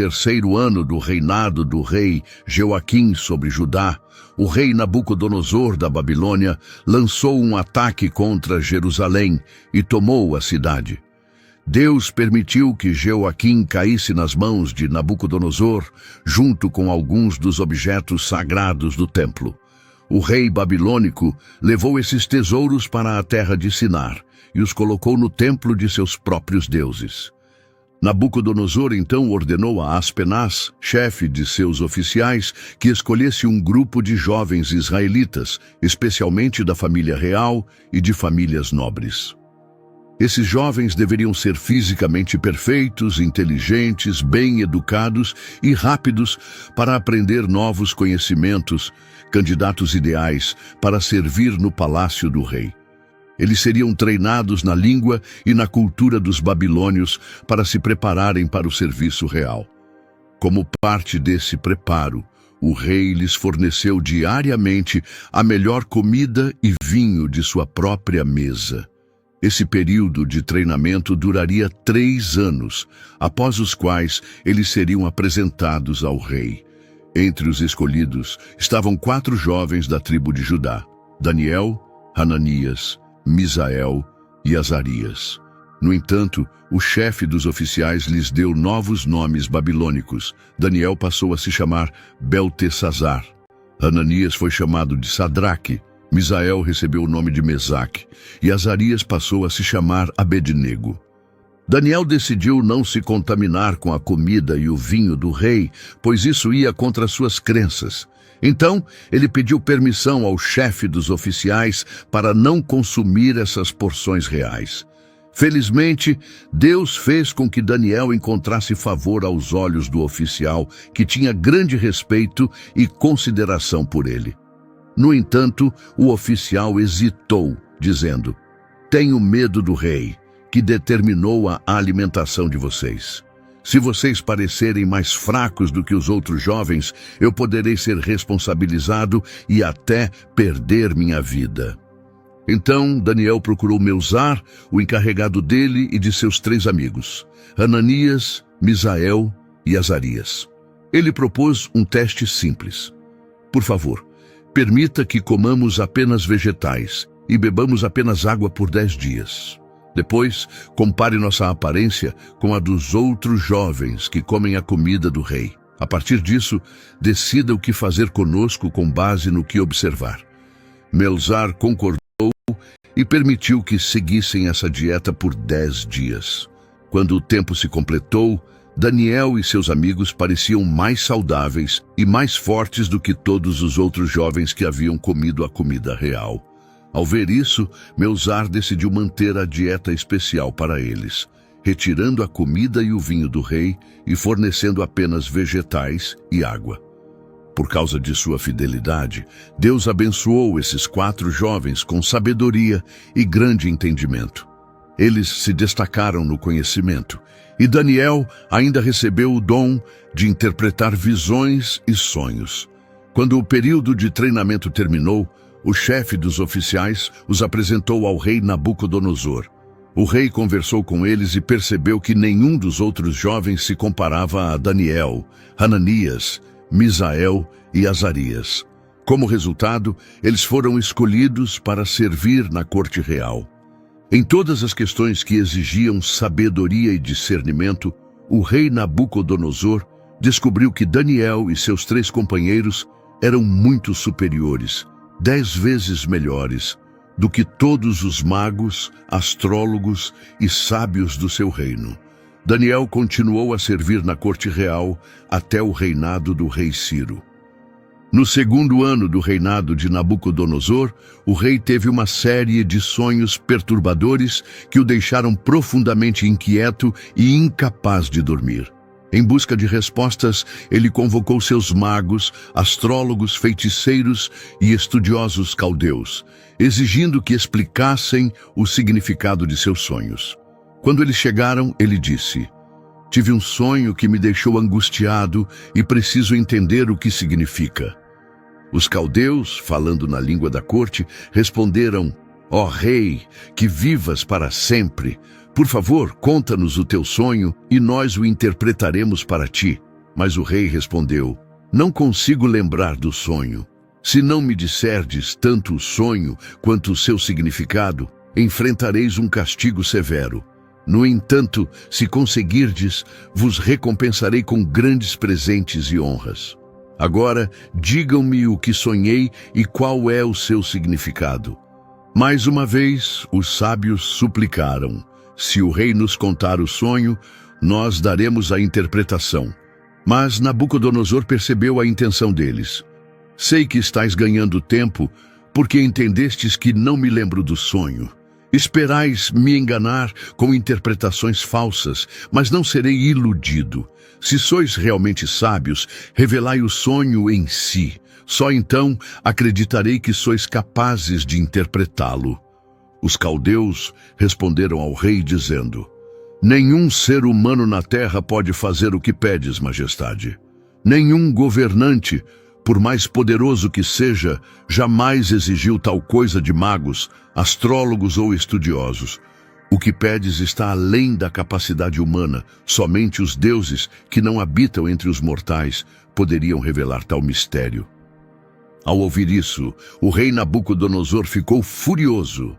terceiro ano do reinado do rei Jeoaquim sobre Judá, o rei Nabucodonosor da Babilônia lançou um ataque contra Jerusalém e tomou a cidade. Deus permitiu que Jeoaquim caísse nas mãos de Nabucodonosor, junto com alguns dos objetos sagrados do templo. O rei babilônico levou esses tesouros para a terra de Sinar e os colocou no templo de seus próprios deuses. Nabucodonosor então ordenou a Aspenaz, chefe de seus oficiais, que escolhesse um grupo de jovens israelitas, especialmente da família real e de famílias nobres. Esses jovens deveriam ser fisicamente perfeitos, inteligentes, bem educados e rápidos para aprender novos conhecimentos, candidatos ideais para servir no palácio do rei. Eles seriam treinados na língua e na cultura dos babilônios para se prepararem para o serviço real. Como parte desse preparo, o rei lhes forneceu diariamente a melhor comida e vinho de sua própria mesa. Esse período de treinamento duraria 3 anos, após os quais eles seriam apresentados ao rei. Entre os escolhidos estavam 4 jovens da tribo de Judá: Daniel, Hananias, Misael e Azarias. No entanto, o chefe dos oficiais lhes deu novos nomes babilônicos. Daniel passou a se chamar Beltesazar. Hananias foi chamado de Sadraque. Misael recebeu o nome de Mesaque. E Azarias passou a se chamar Abednego. Daniel decidiu não se contaminar com a comida e o vinho do rei, pois isso ia contra suas crenças. Então, ele pediu permissão ao chefe dos oficiais para não consumir essas porções reais. Felizmente, Deus fez com que Daniel encontrasse favor aos olhos do oficial, que tinha grande respeito e consideração por ele. No entanto, o oficial hesitou, dizendo: "Tenho medo do rei, que determinou a alimentação de vocês. Se vocês parecerem mais fracos do que os outros jovens, eu poderei ser responsabilizado e até perder minha vida." Então Daniel procurou Melzar, o encarregado dele e de seus 3 amigos, Hananias, Misael e Azarias. Ele propôs um teste simples. "Por favor, permita que comamos apenas vegetais e bebamos apenas água por 10 dias. Depois, compare nossa aparência com a dos outros jovens que comem a comida do rei. A partir disso, decida o que fazer conosco com base no que observar." Melzar concordou e permitiu que seguissem essa dieta por 10 dias. Quando o tempo se completou, Daniel e seus amigos pareciam mais saudáveis e mais fortes do que todos os outros jovens que haviam comido a comida real. Ao ver isso, Melzar decidiu manter a dieta especial para eles, retirando a comida e o vinho do rei e fornecendo apenas vegetais e água. Por causa de sua fidelidade, Deus abençoou esses 4 jovens com sabedoria e grande entendimento. Eles se destacaram no conhecimento, e Daniel ainda recebeu o dom de interpretar visões e sonhos. Quando o período de treinamento terminou, o chefe dos oficiais os apresentou ao rei Nabucodonosor. O rei conversou com eles e percebeu que nenhum dos outros jovens se comparava a Daniel, Hananias, Misael e Azarias. Como resultado, eles foram escolhidos para servir na corte real. Em todas as questões que exigiam sabedoria e discernimento, o rei Nabucodonosor descobriu que Daniel e seus 3 companheiros eram muito superiores, 10 vezes melhores, do que todos os magos, astrólogos e sábios do seu reino. Daniel continuou a servir na corte real até o reinado do rei Ciro. No 2º ano do reinado de Nabucodonosor, o rei teve uma série de sonhos perturbadores que o deixaram profundamente inquieto e incapaz de dormir. Em busca de respostas, ele convocou seus magos, astrólogos, feiticeiros e estudiosos caldeus, exigindo que explicassem o significado de seus sonhos. Quando eles chegaram, ele disse: "Tive um sonho que me deixou angustiado e preciso entender o que significa." Os caldeus, falando na língua da corte, responderam: "Ó rei, que vivas para sempre! Por favor, conta-nos o teu sonho e nós o interpretaremos para ti." Mas o rei respondeu: não consigo lembrar do sonho. Se não me disserdes tanto o sonho quanto o seu significado, enfrentareis um castigo severo. No entanto, se conseguirdes, vos recompensarei com grandes presentes e honras. Agora, digam-me o que sonhei e qual é o seu significado. Mais uma vez, os sábios suplicaram: se o rei nos contar o sonho, nós daremos a interpretação. Mas Nabucodonosor percebeu a intenção deles. Sei que estáis ganhando tempo, porque entendestes que não me lembro do sonho. Esperais me enganar com interpretações falsas, mas não serei iludido. Se sois realmente sábios, revelai o sonho em si. Só então acreditarei que sois capazes de interpretá-lo. Os caldeus responderam ao rei dizendo: nenhum ser humano na terra pode fazer o que pedes, majestade. Nenhum governante, por mais poderoso que seja, jamais exigiu tal coisa de magos, astrólogos ou estudiosos. O que pedes está além da capacidade humana. Somente os deuses, que não habitam entre os mortais, poderiam revelar tal mistério. Ao ouvir isso, o rei Nabucodonosor ficou furioso.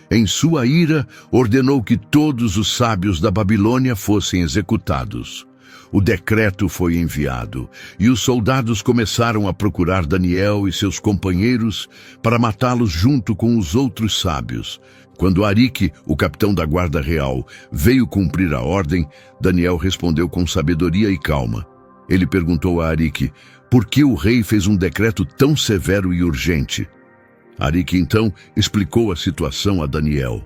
Em sua ira, ordenou que todos os sábios da Babilônia fossem executados. O decreto foi enviado, e os soldados começaram a procurar Daniel e seus companheiros para matá-los junto com os outros sábios. Quando Arique, o capitão da guarda real, veio cumprir a ordem, Daniel respondeu com sabedoria e calma. Ele perguntou a Arique por que o rei fez um decreto tão severo e urgente. Arique então explicou a situação a Daniel.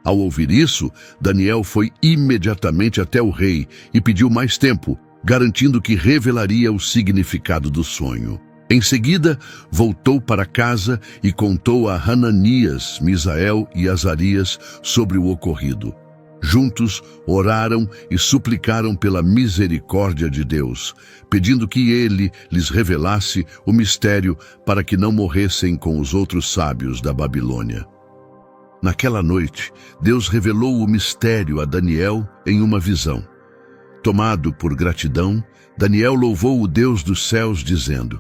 Ao ouvir isso, Daniel foi imediatamente até o rei e pediu mais tempo, garantindo que revelaria o significado do sonho. Em seguida, voltou para casa e contou a Hananias, Misael e Azarias sobre o ocorrido. Juntos, oraram e suplicaram pela misericórdia de Deus, pedindo que ele lhes revelasse o mistério para que não morressem com os outros sábios da Babilônia. Naquela noite, Deus revelou o mistério a Daniel em uma visão. Tomado por gratidão, Daniel louvou o Deus dos céus, dizendo: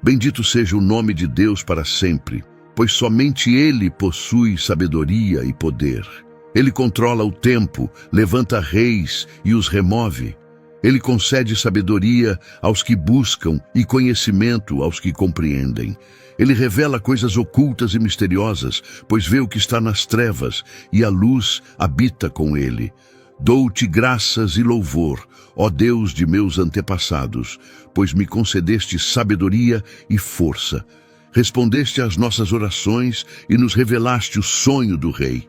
bendito seja o nome de Deus para sempre, pois somente Ele possui sabedoria e poder. Ele controla o tempo, levanta reis e os remove. Ele concede sabedoria aos que buscam e conhecimento aos que compreendem. Ele revela coisas ocultas e misteriosas, pois vê o que está nas trevas, e a luz habita com ele. Dou-te graças e louvor, ó Deus de meus antepassados, pois me concedeste sabedoria e força. Respondeste às nossas orações e nos revelaste o sonho do rei.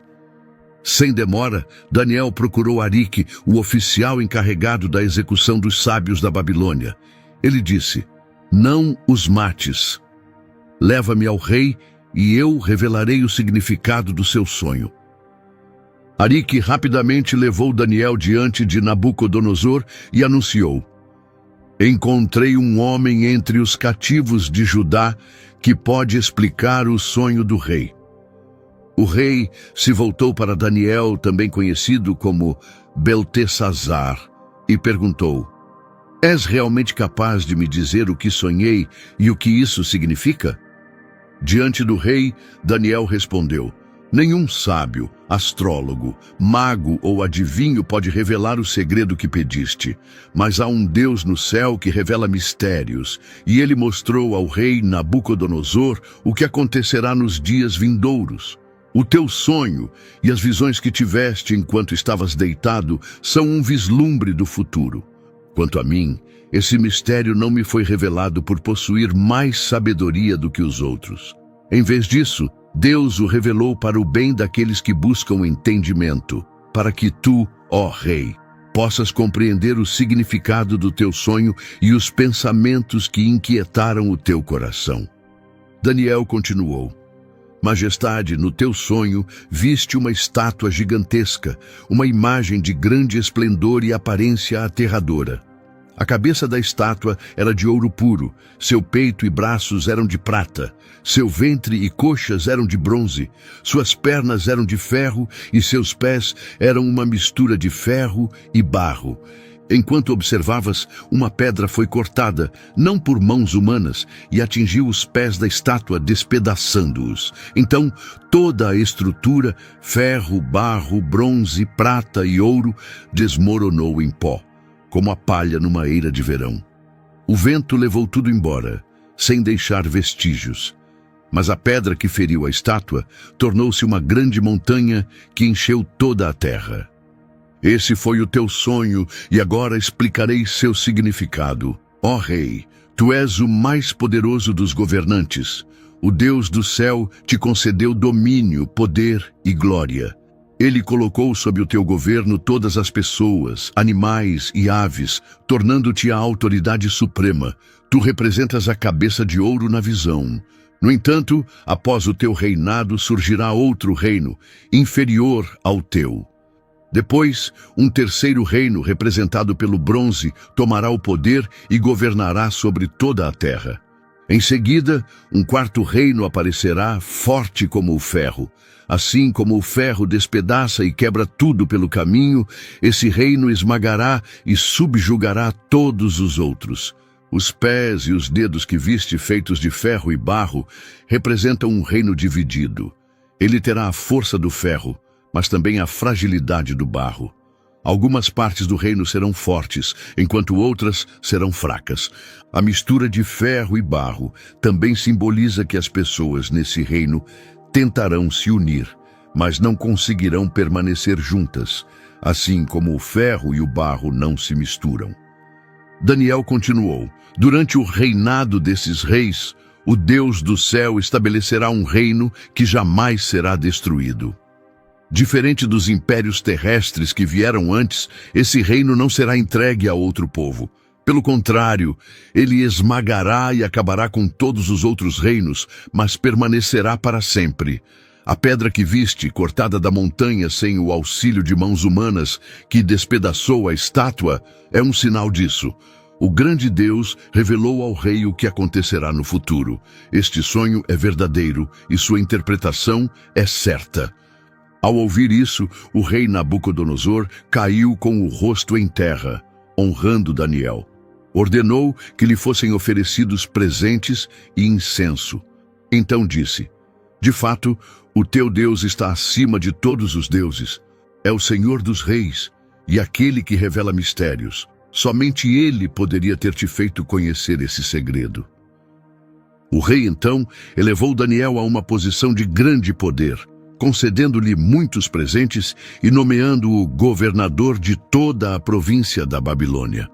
Sem demora, Daniel procurou Arique, o oficial encarregado da execução dos sábios da Babilônia. Ele disse: não os mates. Leva-me ao rei e eu revelarei o significado do seu sonho. Arique rapidamente levou Daniel diante de Nabucodonosor e anunciou: encontrei um homem entre os cativos de Judá que pode explicar o sonho do rei. O rei se voltou para Daniel, também conhecido como Beltesazar, e perguntou: és realmente capaz de me dizer o que sonhei e o que isso significa? Diante do rei, Daniel respondeu: nenhum sábio, astrólogo, mago ou adivinho pode revelar o segredo que pediste, mas há um Deus no céu que revela mistérios, e ele mostrou ao rei Nabucodonosor o que acontecerá nos dias vindouros. O teu sonho e as visões que tiveste enquanto estavas deitado são um vislumbre do futuro. Quanto a mim, esse mistério não me foi revelado por possuir mais sabedoria do que os outros. Em vez disso, Deus o revelou para o bem daqueles que buscam entendimento, para que tu, ó Rei, possas compreender o significado do teu sonho e os pensamentos que inquietaram o teu coração. Daniel continuou: majestade, no teu sonho, viste uma estátua gigantesca, uma imagem de grande esplendor e aparência aterradora. A cabeça da estátua era de ouro puro, seu peito e braços eram de prata, seu ventre e coxas eram de bronze, suas pernas eram de ferro e seus pés eram uma mistura de ferro e barro. Enquanto observavas, uma pedra foi cortada, não por mãos humanas, e atingiu os pés da estátua, despedaçando-os. Então, toda a estrutura, ferro, barro, bronze, prata e ouro, desmoronou em pó, como a palha numa eira de verão. O vento levou tudo embora, sem deixar vestígios. Mas a pedra que feriu a estátua tornou-se uma grande montanha que encheu toda a terra. Esse foi o teu sonho, e agora explicarei seu significado. Ó Rei, tu és o mais poderoso dos governantes. O Deus do céu te concedeu domínio, poder e glória. Ele colocou sob o teu governo todas as pessoas, animais e aves, tornando-te a autoridade suprema. Tu representas a cabeça de ouro na visão. No entanto, após o teu reinado surgirá outro reino, inferior ao teu. Depois, um terceiro reino, representado pelo bronze, tomará o poder e governará sobre toda a terra. Em seguida, um quarto reino aparecerá, forte como o ferro. Assim como o ferro despedaça e quebra tudo pelo caminho, esse reino esmagará e subjugará todos os outros. Os pés e os dedos que viste feitos de ferro e barro representam um reino dividido. Ele terá a força do ferro, mas também a fragilidade do barro. Algumas partes do reino serão fortes, enquanto outras serão fracas. A mistura de ferro e barro também simboliza que as pessoas nesse reino tentarão se unir, mas não conseguirão permanecer juntas, assim como o ferro e o barro não se misturam. Daniel continuou: durante o reinado desses reis, o Deus do céu estabelecerá um reino que jamais será destruído. Diferente dos impérios terrestres que vieram antes, esse reino não será entregue a outro povo. Pelo contrário, ele esmagará e acabará com todos os outros reinos, mas permanecerá para sempre. A pedra que viste, cortada da montanha sem o auxílio de mãos humanas, que despedaçou a estátua, é um sinal disso. O grande Deus revelou ao rei o que acontecerá no futuro. Este sonho é verdadeiro e sua interpretação é certa. Ao ouvir isso, o rei Nabucodonosor caiu com o rosto em terra, honrando Daniel. Ordenou que lhe fossem oferecidos presentes e incenso. Então disse: de fato, o teu Deus está acima de todos os deuses. É o Senhor dos reis e aquele que revela mistérios. Somente ele poderia ter te feito conhecer esse segredo. O rei, então, elevou Daniel a uma posição de grande poder, concedendo-lhe muitos presentes e nomeando-o governador de toda a província da Babilônia.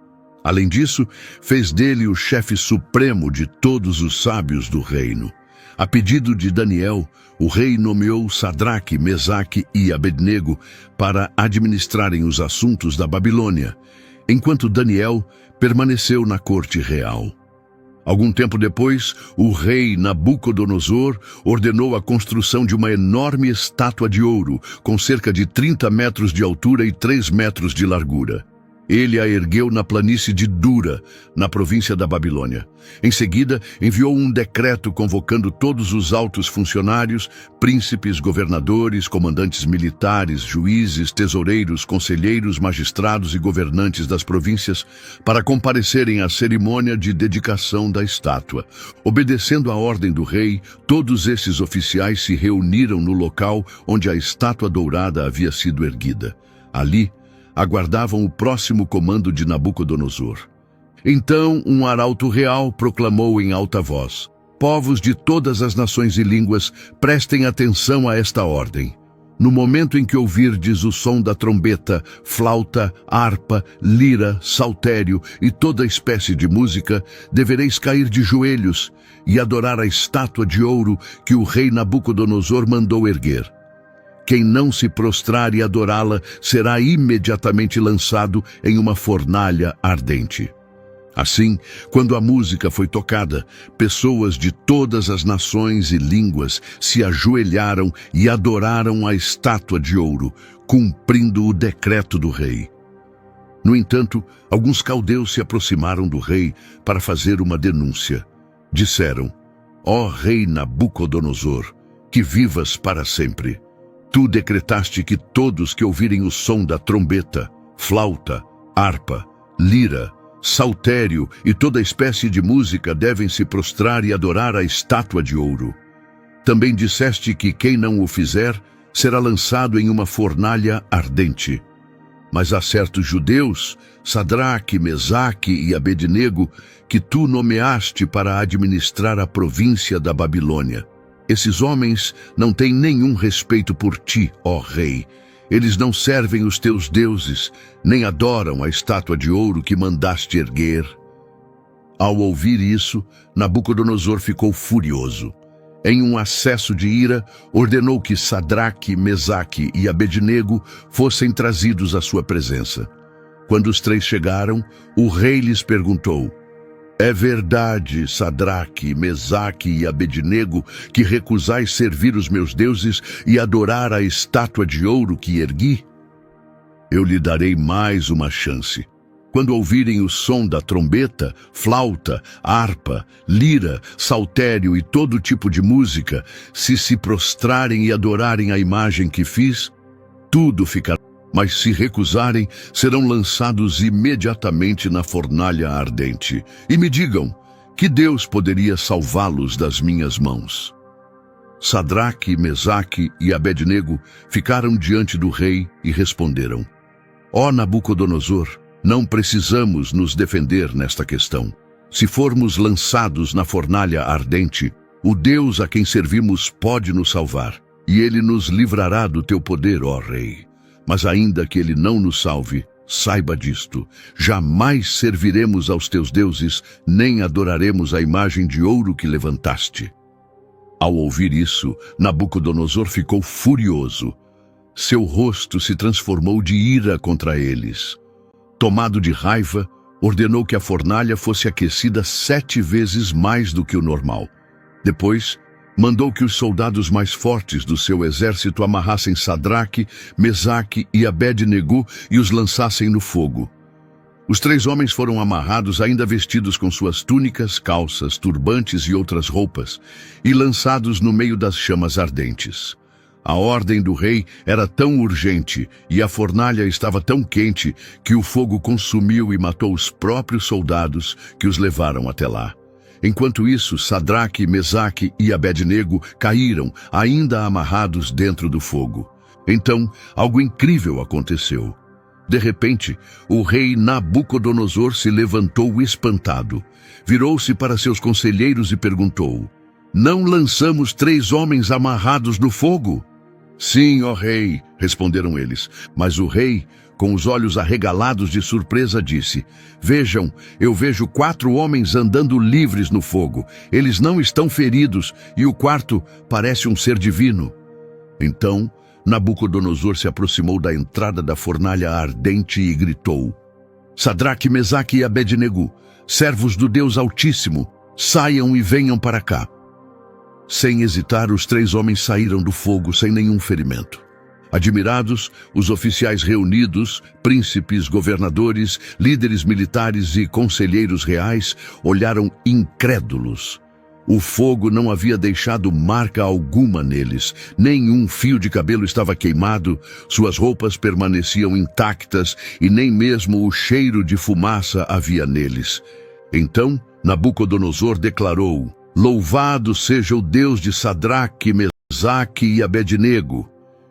Além disso, fez dele o chefe supremo de todos os sábios do reino. A pedido de Daniel, o rei nomeou Sadraque, Mesaque e Abednego para administrarem os assuntos da Babilônia, enquanto Daniel permaneceu na corte real. Algum tempo depois, o rei Nabucodonosor ordenou a construção de uma enorme estátua de ouro, com cerca de 30 metros de altura e 3 metros de largura. Ele a ergueu na planície de Dura, na província da Babilônia. Em seguida, enviou um decreto convocando todos os altos funcionários, príncipes, governadores, comandantes militares, juízes, tesoureiros, conselheiros, magistrados e governantes das províncias para comparecerem à cerimônia de dedicação da estátua. Obedecendo à ordem do rei, todos esses oficiais se reuniram no local onde a estátua dourada havia sido erguida. Ali, aguardavam o próximo comando de Nabucodonosor. Então um arauto real proclamou em alta voz: povos de todas as nações e línguas, prestem atenção a esta ordem. No momento em que ouvirdes o som da trombeta, flauta, harpa, lira, saltério e toda espécie de música, devereis cair de joelhos e adorar a estátua de ouro que o rei Nabucodonosor mandou erguer. Quem não se prostrar e adorá-la será imediatamente lançado em uma fornalha ardente. Assim, quando a música foi tocada, pessoas de todas as nações e línguas se ajoelharam e adoraram a estátua de ouro, cumprindo o decreto do rei. No entanto, alguns caldeus se aproximaram do rei para fazer uma denúncia. Disseram: ó rei Nabucodonosor, que vivas para sempre. Tu decretaste que todos que ouvirem o som da trombeta, flauta, harpa, lira, saltério e toda espécie de música devem se prostrar e adorar a estátua de ouro. Também disseste que quem não o fizer será lançado em uma fornalha ardente. Mas há certos judeus, Sadraque, Mesaque e Abednego, que tu nomeaste para administrar a província da Babilônia. Esses homens não têm nenhum respeito por ti, ó rei. Eles não servem os teus deuses, nem adoram a estátua de ouro que mandaste erguer. Ao ouvir isso, Nabucodonosor ficou furioso. Em um acesso de ira, ordenou que Sadraque, Mesaque e Abednego fossem trazidos à sua presença. Quando os três chegaram, o rei lhes perguntou: é verdade, Sadraque, Mesaque e Abednego, que recusais servir os meus deuses e adorar a estátua de ouro que ergui? Eu lhe darei mais uma chance. Quando ouvirem o som da trombeta, flauta, harpa, lira, saltério e todo tipo de música, se prostrarem e adorarem a imagem que fiz, tudo ficará. Mas se recusarem, serão lançados imediatamente na fornalha ardente. E me digam, que Deus poderia salvá-los das minhas mãos? Sadraque, Mesaque e Abednego ficaram diante do rei e responderam: ó Nabucodonosor, não precisamos nos defender nesta questão. Se formos lançados na fornalha ardente, o Deus a quem servimos pode nos salvar, e ele nos livrará do teu poder, ó rei. Mas ainda que ele não nos salve, saiba disto: jamais serviremos aos teus deuses, nem adoraremos a imagem de ouro que levantaste. Ao ouvir isso, Nabucodonosor ficou furioso. Seu rosto se transformou de ira contra eles. Tomado de raiva, ordenou que a fornalha fosse aquecida 7 vezes mais do que o normal. Depois, mandou que os soldados mais fortes do seu exército amarrassem Sadraque, Mesaque e Abednego e os lançassem no fogo. Os 3 homens foram amarrados ainda vestidos com suas túnicas, calças, turbantes e outras roupas, e lançados no meio das chamas ardentes. A ordem do rei era tão urgente e a fornalha estava tão quente que o fogo consumiu e matou os próprios soldados que os levaram até lá. Enquanto isso, Sadraque, Mesaque e Abednego caíram, ainda amarrados dentro do fogo. Então, algo incrível aconteceu. De repente, o rei Nabucodonosor se levantou espantado. Virou-se para seus conselheiros e perguntou: não lançamos 3 homens amarrados no fogo? Sim, ó rei, responderam eles. Mas o rei, com os olhos arregalados de surpresa, disse: vejam, eu vejo 4 homens andando livres no fogo. Eles não estão feridos e o quarto parece um ser divino. Então, Nabucodonosor se aproximou da entrada da fornalha ardente e gritou: Sadraque, Mesaque e Abednego, servos do Deus Altíssimo, saiam e venham para cá. Sem hesitar, os 3 homens saíram do fogo sem nenhum ferimento. Admirados, os oficiais reunidos, príncipes, governadores, líderes militares e conselheiros reais, olharam incrédulos. O fogo não havia deixado marca alguma neles, nenhum fio de cabelo estava queimado, suas roupas permaneciam intactas e nem mesmo o cheiro de fumaça havia neles. Então, Nabucodonosor declarou: louvado seja o Deus de Sadraque, Mesaque e Abednego.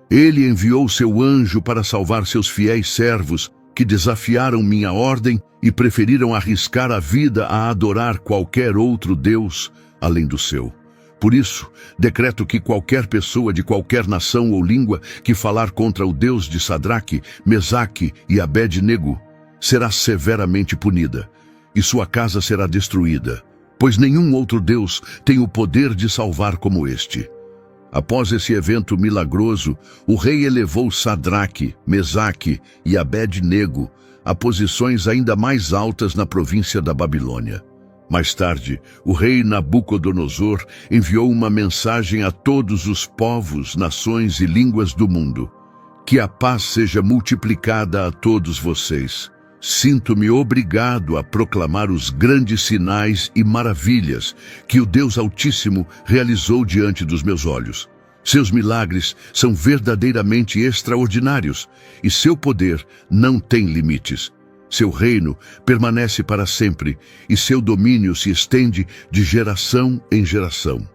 Ele enviou seu anjo para salvar seus fiéis servos, que desafiaram minha ordem e preferiram arriscar a vida a adorar qualquer outro Deus além do seu. Por isso, decreto que qualquer pessoa de qualquer nação ou língua que falar contra o Deus de Sadraque, Mesaque e Abednego será severamente punida, e sua casa será destruída, pois nenhum outro Deus tem o poder de salvar como este. Após esse evento milagroso, o rei elevou Sadraque, Mesaque e Abednego a posições ainda mais altas na província da Babilônia. Mais tarde, o rei Nabucodonosor enviou uma mensagem a todos os povos, nações e línguas do mundo: que a paz seja multiplicada a todos vocês. Sinto-me obrigado a proclamar os grandes sinais e maravilhas que o Deus Altíssimo realizou diante dos meus olhos. Seus milagres são verdadeiramente extraordinários e seu poder não tem limites. Seu reino permanece para sempre e seu domínio se estende de geração em geração.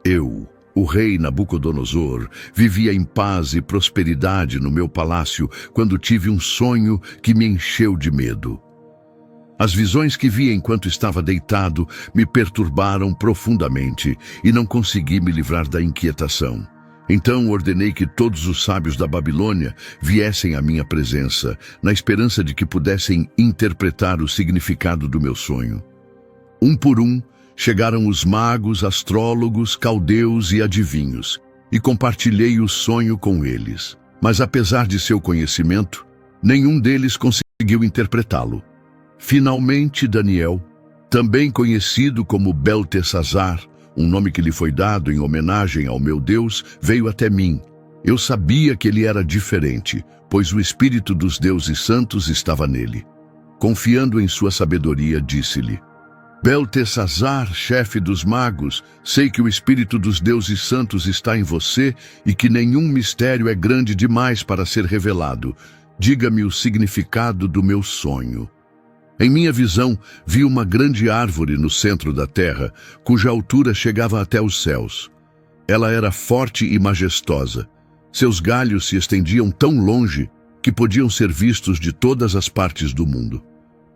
Eu, o rei Nabucodonosor, vivia em paz e prosperidade no meu palácio quando tive um sonho que me encheu de medo. As visões que vi enquanto estava deitado me perturbaram profundamente e não consegui me livrar da inquietação. Então ordenei que todos os sábios da Babilônia viessem à minha presença, na esperança de que pudessem interpretar o significado do meu sonho. Um por um, chegaram os magos, astrólogos, caldeus e adivinhos, e compartilhei o sonho com eles. Mas apesar de seu conhecimento, nenhum deles conseguiu interpretá-lo. Finalmente Daniel, também conhecido como Beltesazar, um nome que lhe foi dado em homenagem ao meu Deus, veio até mim. Eu sabia que ele era diferente, pois o Espírito dos deuses santos estava nele. Confiando em sua sabedoria, disse-lhe: Beltesazar, chefe dos magos, sei que o Espírito dos deuses santos está em você e que nenhum mistério é grande demais para ser revelado. Diga-me o significado do meu sonho. Em minha visão, vi uma grande árvore no centro da terra, cuja altura chegava até os céus. Ela era forte e majestosa. Seus galhos se estendiam tão longe que podiam ser vistos de todas as partes do mundo.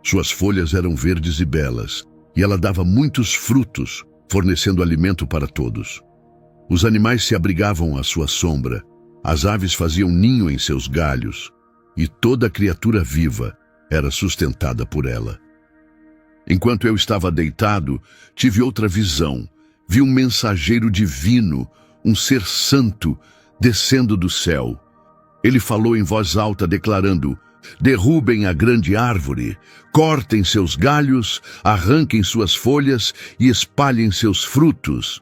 Suas folhas eram verdes e belas, e ela dava muitos frutos, fornecendo alimento para todos. Os animais se abrigavam à sua sombra, as aves faziam ninho em seus galhos, e toda criatura viva era sustentada por ela. Enquanto eu estava deitado, tive outra visão. Vi um mensageiro divino, um ser santo, descendo do céu. Ele falou em voz alta, declarando: derrubem a grande árvore, cortem seus galhos, arranquem suas folhas e espalhem seus frutos.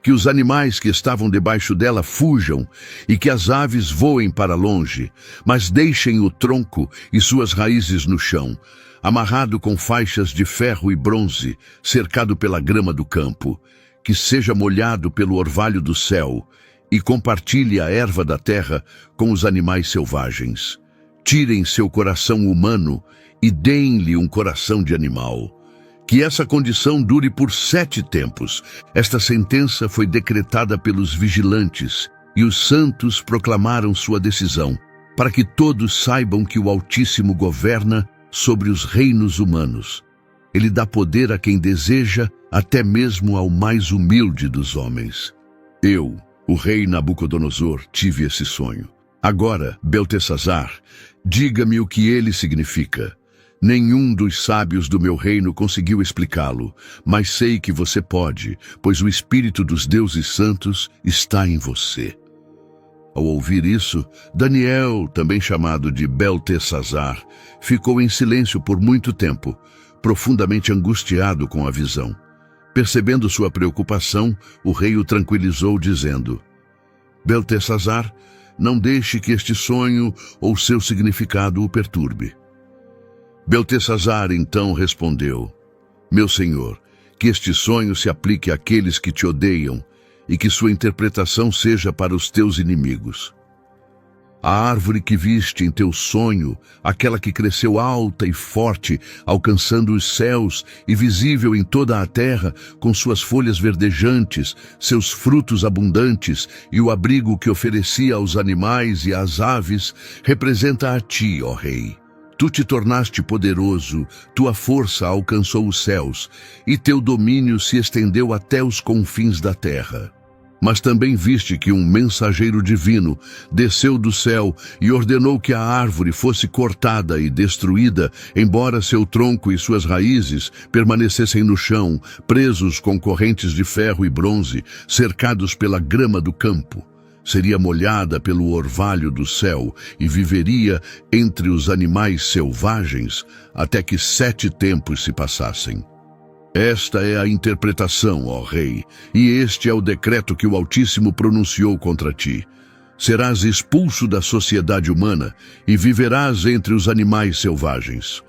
Que os animais que estavam debaixo dela fujam e que as aves voem para longe, mas deixem o tronco e suas raízes no chão, amarrado com faixas de ferro e bronze, cercado pela grama do campo, que seja molhado pelo orvalho do céu e compartilhe a erva da terra com os animais selvagens. Tirem seu coração humano e deem-lhe um coração de animal. Que essa condição dure por 7 tempos. Esta sentença foi decretada pelos vigilantes, e os santos proclamaram sua decisão, para que todos saibam que o Altíssimo governa sobre os reinos humanos. Ele dá poder a quem deseja, até mesmo ao mais humilde dos homens. Eu, o rei Nabucodonosor, tive esse sonho. Agora, Beltesazar, diga-me o que ele significa. Nenhum dos sábios do meu reino conseguiu explicá-lo, mas sei que você pode, pois o Espírito dos deuses santos está em você. Ao ouvir isso, Daniel, também chamado de Beltesazar, ficou em silêncio por muito tempo, profundamente angustiado com a visão. Percebendo sua preocupação, o rei o tranquilizou, dizendo: Beltesazar, não deixe que este sonho ou seu significado o perturbe. Beltesazar então respondeu: Meu senhor, que este sonho se aplique àqueles que te odeiam e que sua interpretação seja para os teus inimigos. A árvore que viste em teu sonho, aquela que cresceu alta e forte, alcançando os céus e visível em toda a terra, com suas folhas verdejantes, seus frutos abundantes e o abrigo que oferecia aos animais e às aves, representa a ti, ó rei. Tu te tornaste poderoso, tua força alcançou os céus, e teu domínio se estendeu até os confins da terra. Mas também viste que um mensageiro divino desceu do céu e ordenou que a árvore fosse cortada e destruída, embora seu tronco e suas raízes permanecessem no chão, presos com correntes de ferro e bronze, cercados pela grama do campo. Seria molhada pelo orvalho do céu e viveria entre os animais selvagens até que 7 tempos se passassem. Esta é a interpretação, ó rei, e este é o decreto que o Altíssimo pronunciou contra ti. Serás expulso da sociedade humana e viverás entre os animais selvagens.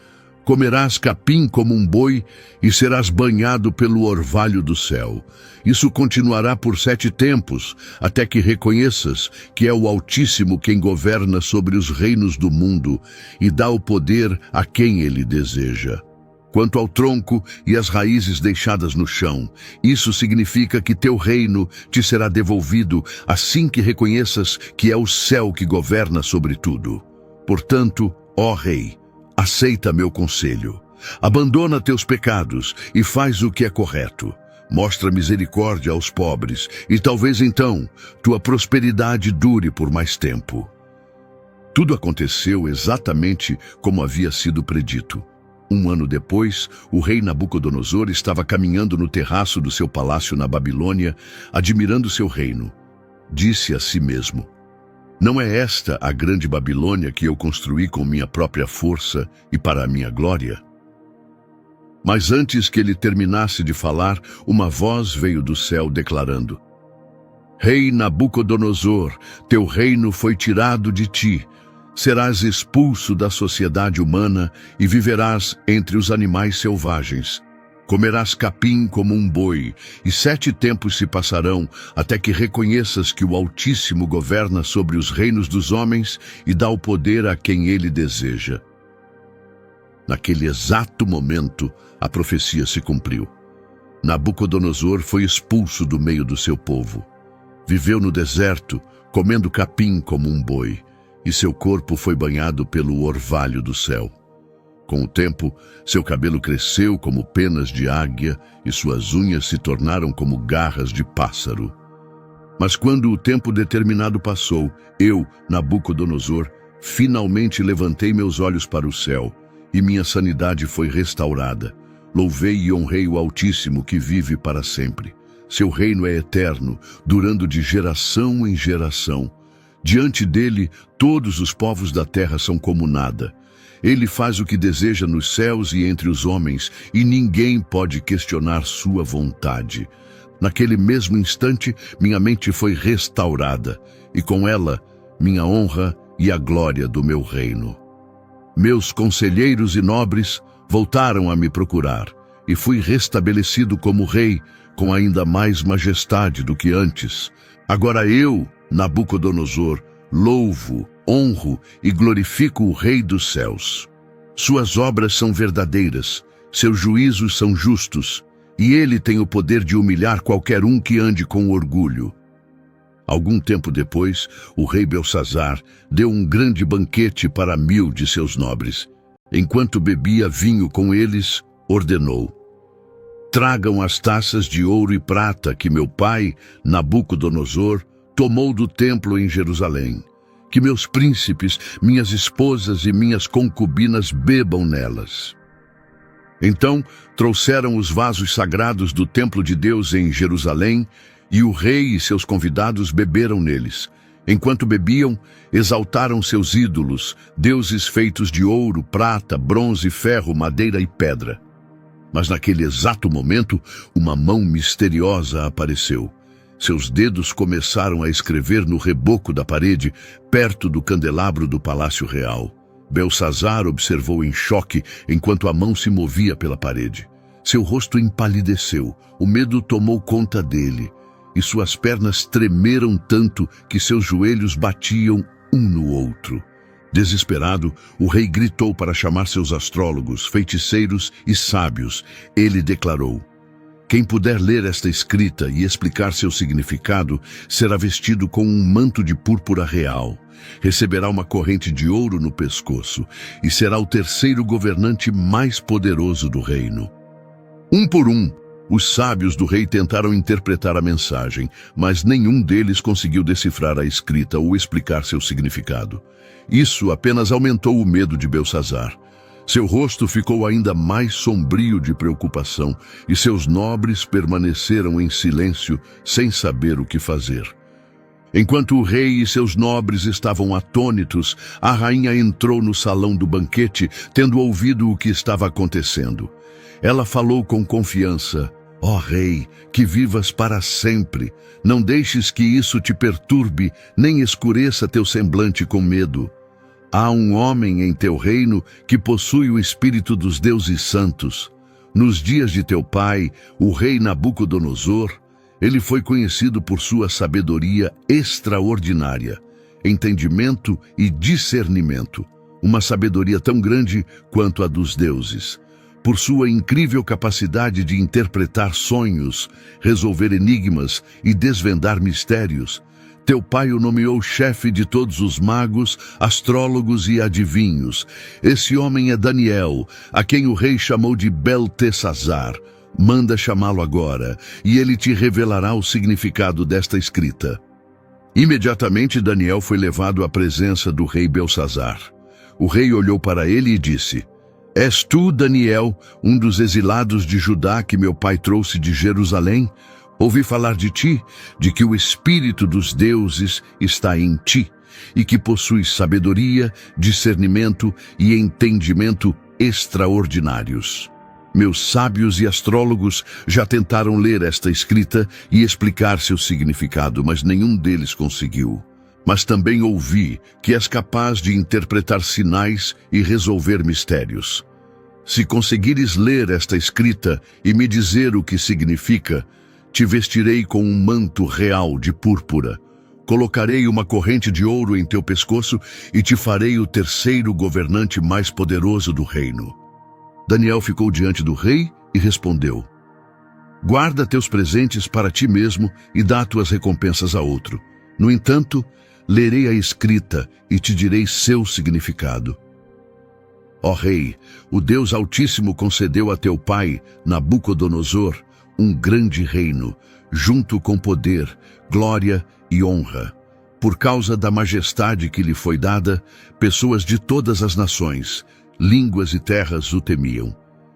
Comerás capim como um boi e serás banhado pelo orvalho do céu. Isso continuará por 7 tempos, até que reconheças que é o Altíssimo quem governa sobre os reinos do mundo e dá o poder a quem ele deseja. Quanto ao tronco e as raízes deixadas no chão, isso significa que teu reino te será devolvido assim que reconheças que é o céu que governa sobre tudo. Portanto, ó Rei, aceita meu conselho. Abandona teus pecados e faz o que é correto. Mostra misericórdia aos pobres e talvez então tua prosperidade dure por mais tempo. Tudo aconteceu exatamente como havia sido predito. 1 ano depois, o rei Nabucodonosor estava caminhando no terraço do seu palácio na Babilônia, admirando seu reino. Disse a si mesmo: não é esta a grande Babilônia que eu construí com minha própria força e para a minha glória? Mas antes que ele terminasse de falar, uma voz veio do céu declarando: Rei Nabucodonosor, teu reino foi tirado de ti. Serás expulso da sociedade humana e viverás entre os animais selvagens. Comerás capim como um boi, e 7 tempos se passarão até que reconheças que o Altíssimo governa sobre os reinos dos homens e dá o poder a quem ele deseja. Naquele exato momento, a profecia se cumpriu. Nabucodonosor foi expulso do meio do seu povo. Viveu no deserto, comendo capim como um boi, e seu corpo foi banhado pelo orvalho do céu. Com o tempo, seu cabelo cresceu como penas de águia e suas unhas se tornaram como garras de pássaro. Mas quando o tempo determinado passou, eu, Nabucodonosor, finalmente levantei meus olhos para o céu e minha sanidade foi restaurada. Louvei e honrei o Altíssimo que vive para sempre. Seu reino é eterno, durando de geração em geração. Diante dele, todos os povos da terra são como nada. Ele faz o que deseja nos céus e entre os homens, e ninguém pode questionar sua vontade. Naquele mesmo instante, minha mente foi restaurada, e com ela, minha honra e a glória do meu reino. Meus conselheiros e nobres voltaram a me procurar, e fui restabelecido como rei, com ainda mais majestade do que antes. Agora eu, Nabucodonosor, louvo, honro e glorifico o Rei dos céus. Suas obras são verdadeiras, seus juízos são justos, e ele tem o poder de humilhar qualquer um que ande com orgulho. Algum tempo depois, o rei Belsazar deu um grande banquete para 1000 de seus nobres. Enquanto bebia vinho com eles, ordenou: tragam as taças de ouro e prata que meu pai, Nabucodonosor, tomou do templo em Jerusalém. Que meus príncipes, minhas esposas e minhas concubinas bebam nelas. Então trouxeram os vasos sagrados do templo de Deus em Jerusalém, e o rei e seus convidados beberam neles. Enquanto bebiam, exaltaram seus ídolos, deuses feitos de ouro, prata, bronze, ferro, madeira e pedra. Mas naquele exato momento, uma mão misteriosa apareceu. Seus dedos começaram a escrever no reboco da parede, perto do candelabro do Palácio Real. Belsazar observou em choque enquanto a mão se movia pela parede. Seu rosto empalideceu, o medo tomou conta dele, e suas pernas tremeram tanto que seus joelhos batiam um no outro. Desesperado, o rei gritou para chamar seus astrólogos, feiticeiros e sábios. Ele declarou: quem puder ler esta escrita e explicar seu significado será vestido com um manto de púrpura real. Receberá uma corrente de ouro no pescoço e será o terceiro governante mais poderoso do reino. Um por um, os sábios do rei tentaram interpretar a mensagem, mas nenhum deles conseguiu decifrar a escrita ou explicar seu significado. Isso apenas aumentou o medo de Belsazar. Seu rosto ficou ainda mais sombrio de preocupação e seus nobres permaneceram em silêncio, sem saber o que fazer. Enquanto o rei e seus nobres estavam atônitos, a rainha entrou no salão do banquete, tendo ouvido o que estava acontecendo. Ela falou com confiança: ó rei, que vivas para sempre. Não deixes que isso te perturbe, nem escureça teu semblante com medo. Há um homem em teu reino que possui o espírito dos deuses santos. Nos dias de teu pai, o rei Nabucodonosor, ele foi conhecido por sua sabedoria extraordinária, entendimento e discernimento, uma sabedoria tão grande quanto a dos deuses. Por sua incrível capacidade de interpretar sonhos, resolver enigmas e desvendar mistérios, teu pai o nomeou chefe de todos os magos, astrólogos e adivinhos. Esse homem é Daniel, a quem o rei chamou de Beltesazar. Manda chamá-lo agora, e ele te revelará o significado desta escrita. Imediatamente Daniel foi levado à presença do rei Belsazar. O rei olhou para ele e disse: És tu, Daniel, um dos exilados de Judá que meu pai trouxe de Jerusalém? Ouvi falar de ti, de que o espírito dos deuses está em ti, e que possuis sabedoria, discernimento e entendimento extraordinários. Meus sábios e astrólogos já tentaram ler esta escrita e explicar seu significado, mas nenhum deles conseguiu. Mas também ouvi que és capaz de interpretar sinais e resolver mistérios. Se conseguires ler esta escrita e me dizer o que significa, te vestirei com um manto real de púrpura. Colocarei uma corrente de ouro em teu pescoço e te farei o terceiro governante mais poderoso do reino. Daniel ficou diante do rei e respondeu: Guarda teus presentes para ti mesmo e dá tuas recompensas a outro. No entanto, lerei a escrita e te direi seu significado. Ó rei, o Deus Altíssimo concedeu a teu pai, Nabucodonosor, um grande reino, junto com poder, glória e honra. Por causa da majestade que lhe foi dada, pessoas de todas as nações, línguas e terras o temiam.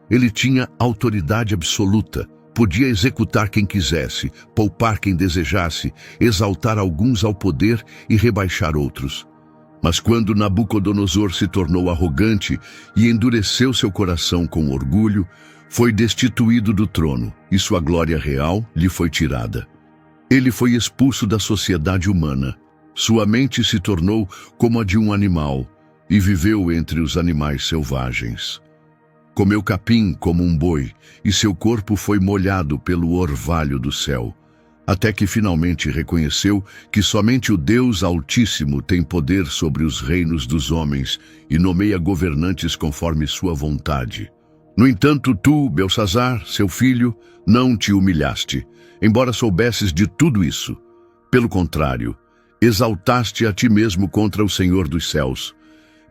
Ele tinha autoridade absoluta, podia executar quem quisesse, poupar quem desejasse, exaltar alguns ao poder e rebaixar outros. Mas quando Nabucodonosor se tornou arrogante e endureceu seu coração com orgulho, foi destituído do trono e sua glória real lhe foi tirada. Ele foi expulso da sociedade humana. Sua mente se tornou como a de um animal e viveu entre os animais selvagens. Comeu capim como um boi e seu corpo foi molhado pelo orvalho do céu, até que finalmente reconheceu que somente o Deus Altíssimo tem poder sobre os reinos dos homens e nomeia governantes conforme sua vontade. No entanto, tu, Belsazar, seu filho, não te humilhaste, embora soubesses de tudo isso. Pelo contrário, exaltaste a ti mesmo contra o Senhor dos céus.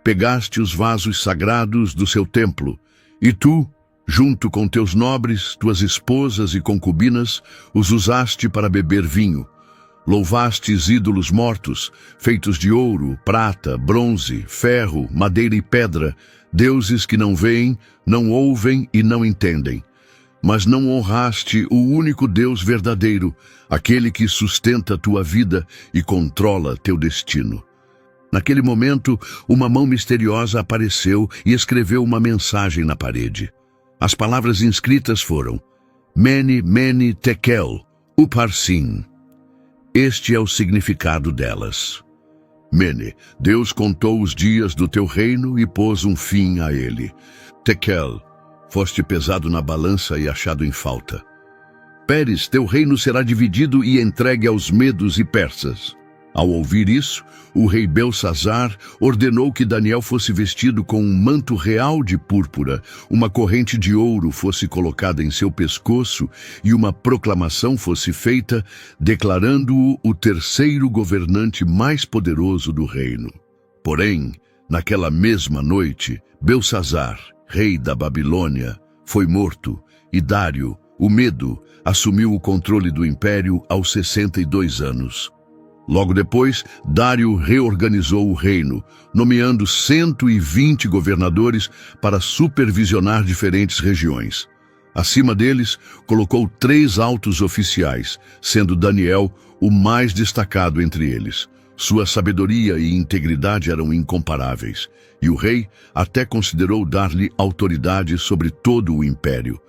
Pegaste os vasos sagrados do seu templo, e tu, junto com teus nobres, tuas esposas e concubinas, os usaste para beber vinho. Louvastes ídolos mortos, feitos de ouro, prata, bronze, ferro, madeira e pedra, deuses que não veem, não ouvem e não entendem. Mas não honraste o único Deus verdadeiro, aquele que sustenta tua vida e controla teu destino. Naquele momento, uma mão misteriosa apareceu e escreveu uma mensagem na parede. As palavras inscritas foram: Mene, Mene, Tekel, Upharsin. Este é o significado delas. Mene, Deus contou os dias do teu reino e pôs um fim a ele. Tekel, foste pesado na balança e achado em falta. Peres, teu reino será dividido e entregue aos medos e persas. Ao ouvir isso, o rei Belsazar ordenou que Daniel fosse vestido com um manto real de púrpura, uma corrente de ouro fosse colocada em seu pescoço e uma proclamação fosse feita, declarando-o o terceiro governante mais poderoso do reino. Porém, naquela mesma noite, Belsazar, rei da Babilônia, foi morto e Dário, o Medo, assumiu o controle do império aos 62 anos. Logo depois, Dário reorganizou o reino, nomeando 120 governadores para supervisionar diferentes regiões. Acima deles, colocou 3 altos oficiais, sendo Daniel o mais destacado entre eles. Sua sabedoria e integridade eram incomparáveis, e o rei até considerou dar-lhe autoridade sobre todo o império.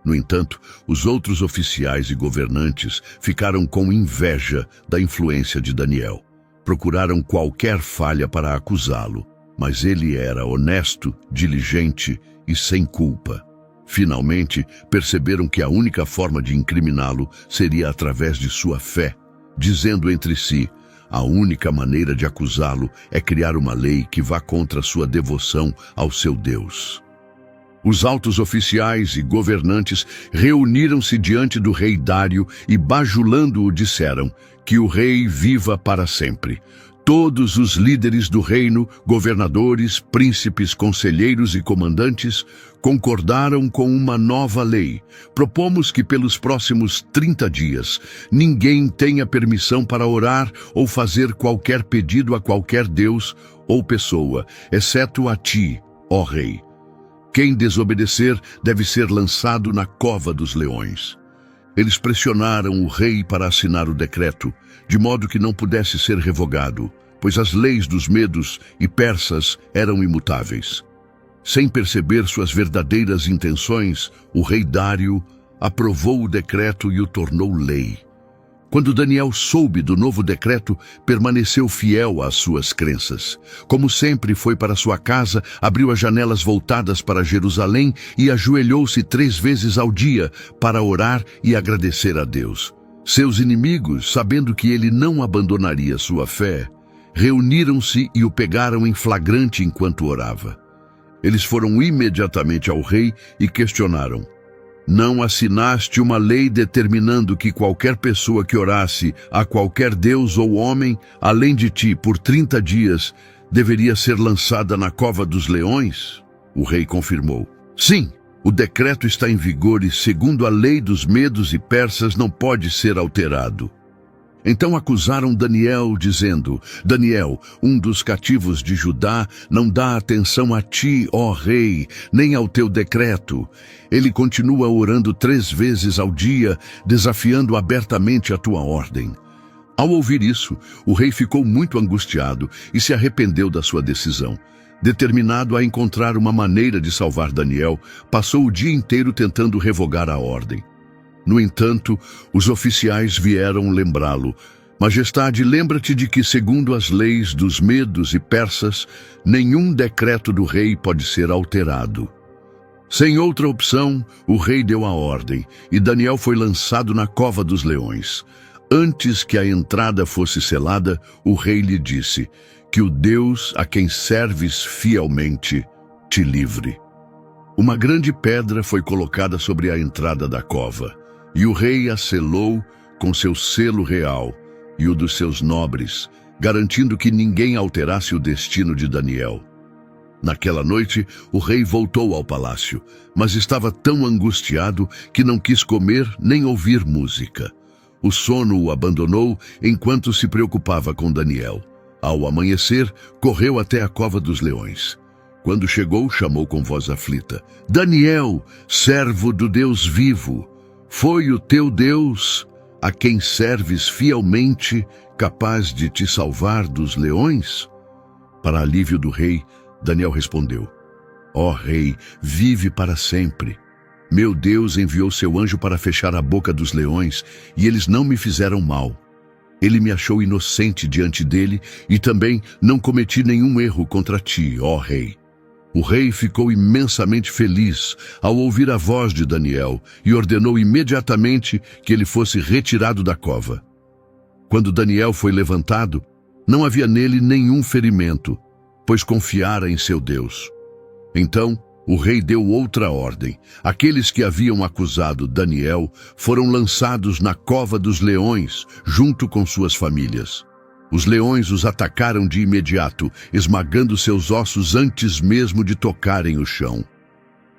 No entanto, os outros oficiais e governantes ficaram com inveja da influência de Daniel. Procuraram qualquer falha para acusá-lo, mas ele era honesto, diligente e sem culpa. Finalmente, perceberam que a única forma de incriminá-lo seria através de sua fé, dizendo entre si: a única maneira de acusá-lo é criar uma lei que vá contra sua devoção ao seu Deus. Os altos oficiais e governantes reuniram-se diante do rei Dário e, bajulando-o, disseram: que o rei viva para sempre. Todos os líderes do reino, governadores, príncipes, conselheiros e comandantes, concordaram com uma nova lei. Propomos que pelos próximos 30 dias ninguém tenha permissão para orar ou fazer qualquer pedido a qualquer deus ou pessoa, exceto a ti, ó rei. Quem desobedecer deve ser lançado na cova dos leões. Eles pressionaram o rei para assinar o decreto, de modo que não pudesse ser revogado, pois as leis dos medos e persas eram imutáveis. Sem perceber suas verdadeiras intenções, o rei Dário aprovou o decreto e o tornou lei. Quando Daniel soube do novo decreto, permaneceu fiel às suas crenças. Como sempre, foi para sua casa, abriu as janelas voltadas para Jerusalém e ajoelhou-se 3 vezes ao dia para orar e agradecer a Deus. Seus inimigos, sabendo que ele não abandonaria sua fé, reuniram-se e o pegaram em flagrante enquanto orava. Eles foram imediatamente ao rei e questionaram: não assinaste uma lei determinando que qualquer pessoa que orasse a qualquer deus ou homem, além de ti, por 30 dias, deveria ser lançada na cova dos leões? O rei confirmou: sim, o decreto está em vigor e, segundo a lei dos medos e persas, não pode ser alterado. Então acusaram Daniel, dizendo: Daniel, um dos cativos de Judá, não dá atenção a ti, ó rei, nem ao teu decreto. Ele continua orando 3 vezes ao dia, desafiando abertamente a tua ordem. Ao ouvir isso, o rei ficou muito angustiado e se arrependeu da sua decisão. Determinado a encontrar uma maneira de salvar Daniel, passou o dia inteiro tentando revogar a ordem. No entanto, os oficiais vieram lembrá-lo: Majestade, lembra-te de que, segundo as leis dos medos e persas, nenhum decreto do rei pode ser alterado. Sem outra opção, o rei deu a ordem, e Daniel foi lançado na cova dos leões. Antes que a entrada fosse selada, o rei lhe disse: que o Deus a quem serves fielmente te livre. Uma grande pedra foi colocada sobre a entrada da cova, e o rei a selou com seu selo real e o dos seus nobres, garantindo que ninguém alterasse o destino de Daniel. Naquela noite, o rei voltou ao palácio, mas estava tão angustiado que não quis comer nem ouvir música. O sono o abandonou enquanto se preocupava com Daniel. Ao amanhecer, correu até a cova dos leões. Quando chegou, chamou com voz aflita: Daniel, servo do Deus vivo, foi o teu Deus, a quem serves fielmente, capaz de te salvar dos leões? Para alívio do rei, Daniel respondeu: ó rei, vive para sempre. Meu Deus enviou seu anjo para fechar a boca dos leões, e eles não me fizeram mal. Ele me achou inocente diante dele, e também não cometi nenhum erro contra ti, ó rei. O rei ficou imensamente feliz ao ouvir a voz de Daniel e ordenou imediatamente que ele fosse retirado da cova. Quando Daniel foi levantado, não havia nele nenhum ferimento, pois confiara em seu Deus. Então, o rei deu outra ordem. Aqueles que haviam acusado Daniel foram lançados na cova dos leões, junto com suas famílias. Os leões os atacaram de imediato, esmagando seus ossos antes mesmo de tocarem o chão.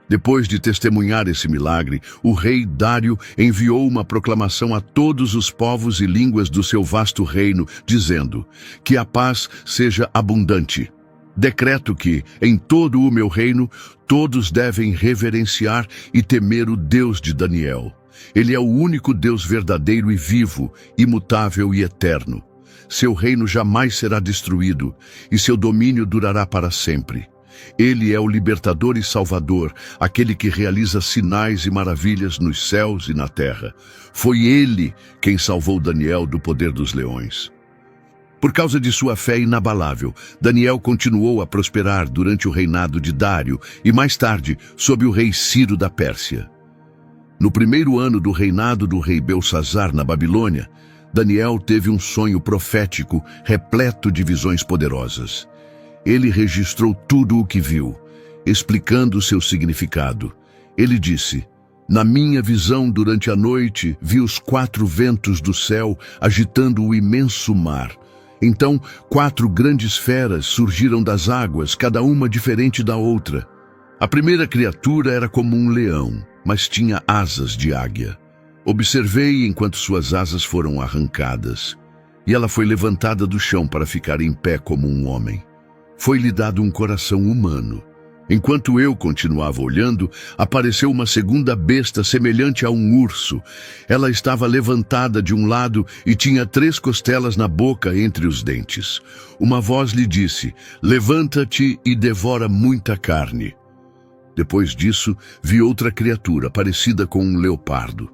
Depois de testemunhar esse milagre, o rei Dário enviou uma proclamação a todos os povos e línguas do seu vasto reino, dizendo: que a paz seja abundante. Decreto que, em todo o meu reino, todos devem reverenciar e temer o Deus de Daniel. Ele é o único Deus verdadeiro e vivo, imutável e eterno. Seu reino jamais será destruído, e seu domínio durará para sempre. Ele é o libertador e salvador, aquele que realiza sinais e maravilhas nos céus e na terra. Foi ele quem salvou Daniel do poder dos leões. Por causa de sua fé inabalável, Daniel continuou a prosperar durante o reinado de Dário e mais tarde sob o rei Ciro da Pérsia. No primeiro ano do reinado do rei Belsazar na Babilônia, Daniel teve um sonho profético repleto de visões poderosas. Ele registrou tudo o que viu, explicando seu significado. Ele disse: "Na minha visão durante a noite, vi os 4 ventos do céu agitando o imenso mar. Então, 4 grandes feras surgiram das águas, cada uma diferente da outra. A primeira criatura era como um leão, mas tinha asas de águia. Observei enquanto suas asas foram arrancadas, e ela foi levantada do chão para ficar em pé como um homem. Foi-lhe dado um coração humano. Enquanto eu continuava olhando, apareceu uma segunda besta semelhante a um urso. Ela estava levantada de um lado e tinha 3 costelas na boca entre os dentes. Uma voz lhe disse: "Levanta-te e devora muita carne." Depois disso, vi outra criatura parecida com um leopardo.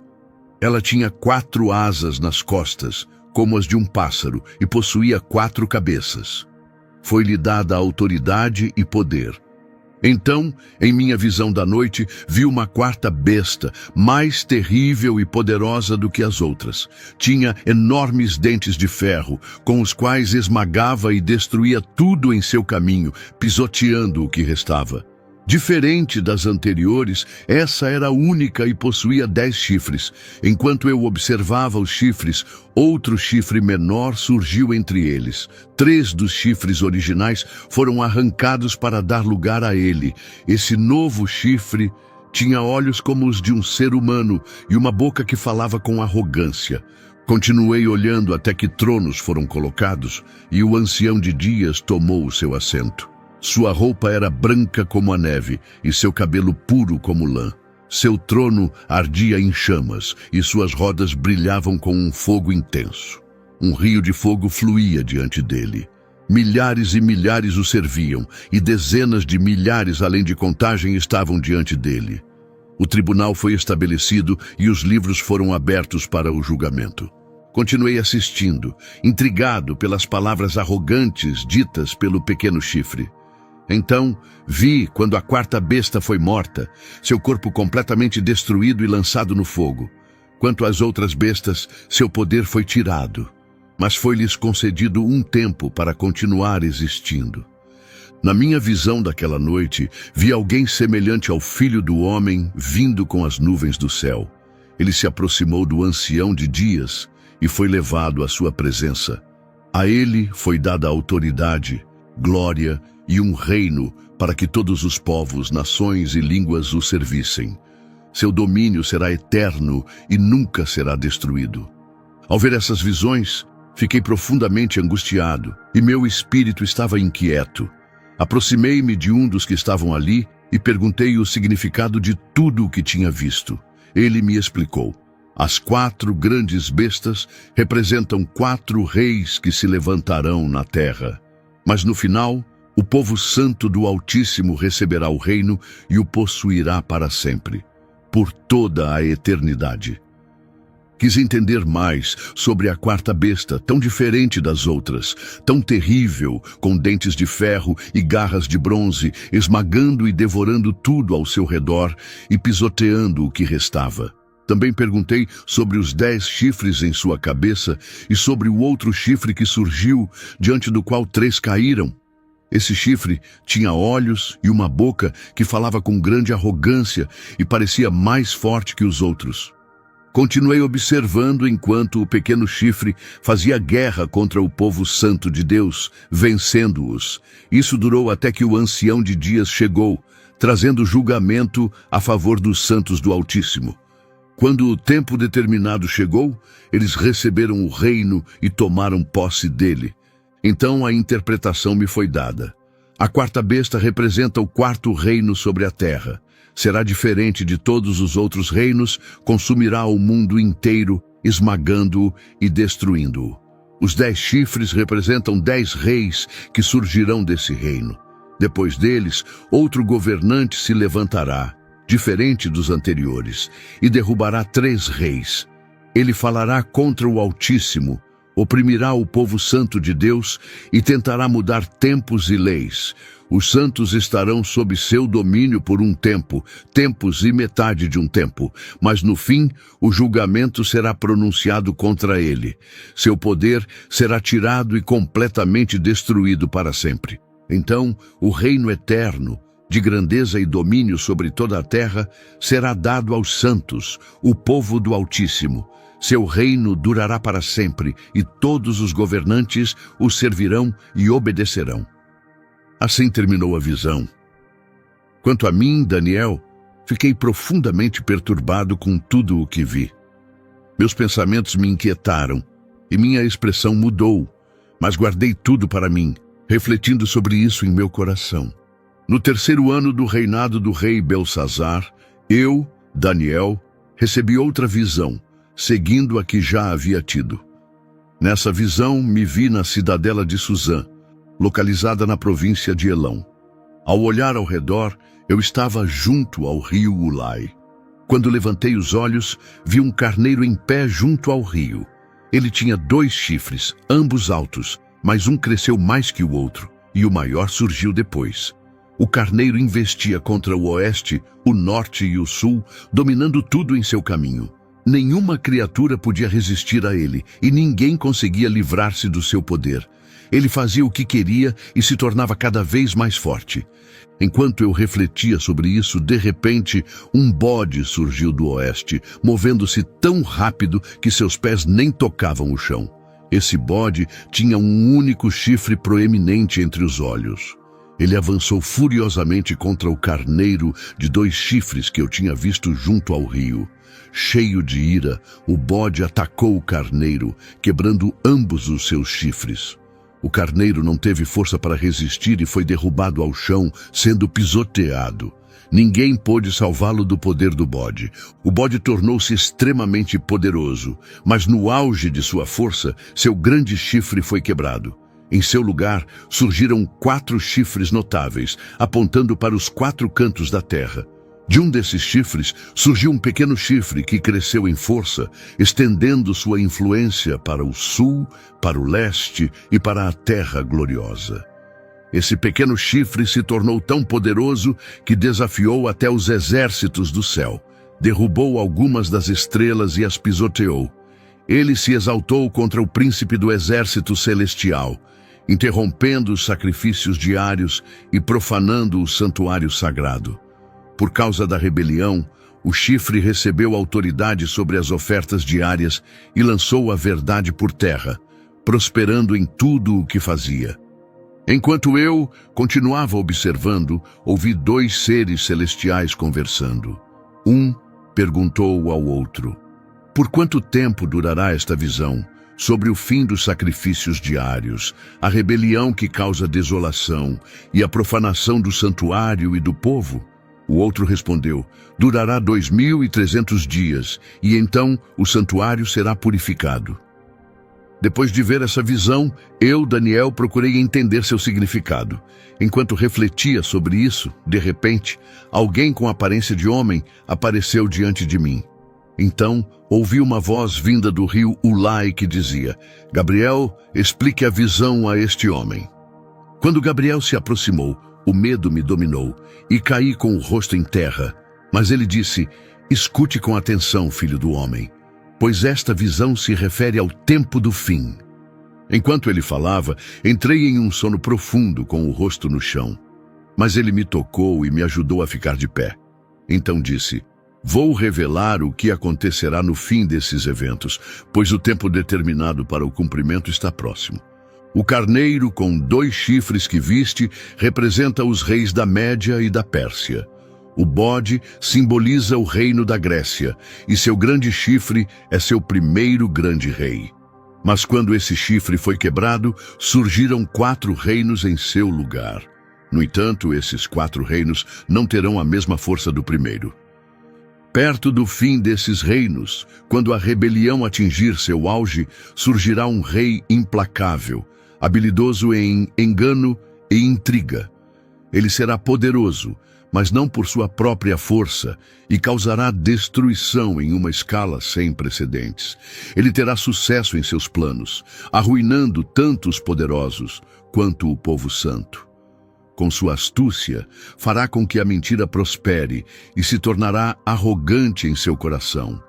Ela tinha 4 asas nas costas, como as de um pássaro, e possuía 4 cabeças. Foi-lhe dada autoridade e poder. Então, em minha visão da noite, vi uma 4ª besta, mais terrível e poderosa do que as outras. Tinha enormes dentes de ferro, com os quais esmagava e destruía tudo em seu caminho, pisoteando o que restava. Diferente das anteriores, essa era única e possuía 10 chifres. Enquanto eu observava os chifres, outro chifre menor surgiu entre eles. 3 dos chifres originais foram arrancados para dar lugar a ele. Esse novo chifre tinha olhos como os de um ser humano e uma boca que falava com arrogância. Continuei olhando até que tronos foram colocados e o ancião de dias tomou o seu assento. Sua roupa era branca como a neve e seu cabelo puro como lã. Seu trono ardia em chamas e suas rodas brilhavam com um fogo intenso. Um rio de fogo fluía diante dele. Milhares e milhares o serviam e dezenas de milhares, além de contagem, estavam diante dele. O tribunal foi estabelecido e os livros foram abertos para o julgamento. Continuei assistindo, intrigado pelas palavras arrogantes ditas pelo pequeno chifre. Então, vi quando a 4ª besta foi morta, seu corpo completamente destruído e lançado no fogo. Quanto às outras bestas, seu poder foi tirado, mas foi-lhes concedido um tempo para continuar existindo. Na minha visão daquela noite, vi alguém semelhante ao Filho do Homem vindo com as nuvens do céu. Ele se aproximou do ancião de dias e foi levado à sua presença. A ele foi dada autoridade, glória e um reino para que todos os povos, nações e línguas o servissem. Seu domínio será eterno e nunca será destruído. Ao ver essas visões, fiquei profundamente angustiado e meu espírito estava inquieto. Aproximei-me de um dos que estavam ali e perguntei o significado de tudo o que tinha visto. Ele me explicou. As 4 grandes bestas representam 4 reis que se levantarão na terra. Mas no final, o povo santo do Altíssimo receberá o reino e o possuirá para sempre, por toda a eternidade. Quis entender mais sobre a 4ª besta, tão diferente das outras, tão terrível, com dentes de ferro e garras de bronze, esmagando e devorando tudo ao seu redor e pisoteando o que restava. Também perguntei sobre os 10 chifres em sua cabeça e sobre o outro chifre que surgiu, diante do qual 3 caíram. Esse chifre tinha olhos e uma boca que falava com grande arrogância e parecia mais forte que os outros. Continuei observando enquanto o pequeno chifre fazia guerra contra o povo santo de Deus, vencendo-os. Isso durou até que o ancião de dias chegou, trazendo julgamento a favor dos santos do Altíssimo. Quando o tempo determinado chegou, eles receberam o reino e tomaram posse dele. Então a interpretação me foi dada. A 4ª besta representa o 4º reino sobre a terra. Será diferente de todos os outros reinos, consumirá o mundo inteiro, esmagando-o e destruindo-o. Os 10 chifres representam 10 reis que surgirão desse reino. Depois deles, outro governante se levantará, diferente dos anteriores, e derrubará 3 reis. Ele falará contra o Altíssimo, oprimirá o povo santo de Deus e tentará mudar tempos e leis. Os santos estarão sob seu domínio por um tempo, tempos e metade de um tempo, mas no fim o julgamento será pronunciado contra ele. Seu poder será tirado e completamente destruído para sempre. Então, o reino eterno, de grandeza e domínio sobre toda a terra, será dado aos santos, o povo do Altíssimo. Seu reino durará para sempre, e todos os governantes o servirão e obedecerão. Assim terminou a visão. Quanto a mim, Daniel, fiquei profundamente perturbado com tudo o que vi. Meus pensamentos me inquietaram, e minha expressão mudou, mas guardei tudo para mim, refletindo sobre isso em meu coração. No terceiro ano do reinado do rei Belsazar, eu, Daniel, recebi outra visão, seguindo a que já havia tido. Nessa visão, me vi na cidadela de Suzã, localizada na província de Elão. Ao olhar ao redor, eu estava junto ao rio Ulai. Quando levantei os olhos, vi um carneiro em pé junto ao rio. Ele tinha 2 chifres, ambos altos, mas um cresceu mais que o outro, e o maior surgiu depois. O carneiro investia contra o oeste, o norte e o sul, dominando tudo em seu caminho. Nenhuma criatura podia resistir a ele, e ninguém conseguia livrar-se do seu poder. Ele fazia o que queria e se tornava cada vez mais forte. Enquanto eu refletia sobre isso, de repente, um bode surgiu do oeste, movendo-se tão rápido que seus pés nem tocavam o chão. Esse bode tinha um único chifre proeminente entre os olhos. Ele avançou furiosamente contra o carneiro de 2 chifres que eu tinha visto junto ao rio. Cheio de ira, o bode atacou o carneiro, quebrando ambos os seus chifres. O carneiro não teve força para resistir e foi derrubado ao chão, sendo pisoteado. Ninguém pôde salvá-lo do poder do bode. O bode tornou-se extremamente poderoso, mas no auge de sua força, seu grande chifre foi quebrado. Em seu lugar, surgiram 4 chifres notáveis, apontando para os 4 cantos da terra. De um desses chifres, surgiu um pequeno chifre que cresceu em força, estendendo sua influência para o sul, para o leste e para a terra gloriosa. Esse pequeno chifre se tornou tão poderoso que desafiou até os exércitos do céu. Derrubou algumas das estrelas e as pisoteou. Ele se exaltou contra o príncipe do exército celestial, interrompendo os sacrifícios diários e profanando o santuário sagrado. Por causa da rebelião, o chifre recebeu autoridade sobre as ofertas diárias e lançou a verdade por terra, prosperando em tudo o que fazia. Enquanto eu continuava observando, ouvi 2 seres celestiais conversando. Um perguntou ao outro: por quanto tempo durará esta visão? Sobre o fim dos sacrifícios diários, a rebelião que causa desolação e a profanação do santuário e do povo? O outro respondeu: durará 2300 dias, e então o santuário será purificado. Depois de ver essa visão, eu, Daniel, procurei entender seu significado. Enquanto refletia sobre isso, de repente, alguém com aparência de homem apareceu diante de mim. Então, ouvi uma voz vinda do rio Ulai que dizia: Gabriel, explique a visão a este homem. Quando Gabriel se aproximou, o medo me dominou e caí com o rosto em terra. Mas ele disse: escute com atenção, filho do homem, pois esta visão se refere ao tempo do fim. Enquanto ele falava, entrei em um sono profundo com o rosto no chão. Mas ele me tocou e me ajudou a ficar de pé. Então disse: vou revelar o que acontecerá no fim desses eventos, pois o tempo determinado para o cumprimento está próximo. O carneiro com 2 chifres que viste representa os reis da Média e da Pérsia. O bode simboliza o reino da Grécia, e seu grande chifre é seu primeiro grande rei. Mas quando esse chifre foi quebrado, surgiram 4 reinos em seu lugar. No entanto, esses 4 reinos não terão a mesma força do primeiro. Perto do fim desses reinos, quando a rebelião atingir seu auge, surgirá um rei implacável, habilidoso em engano e intriga. Ele será poderoso, mas não por sua própria força, e causará destruição em uma escala sem precedentes. Ele terá sucesso em seus planos, arruinando tanto os poderosos quanto o povo santo. Com sua astúcia, fará com que a mentira prospere e se tornará arrogante em seu coração.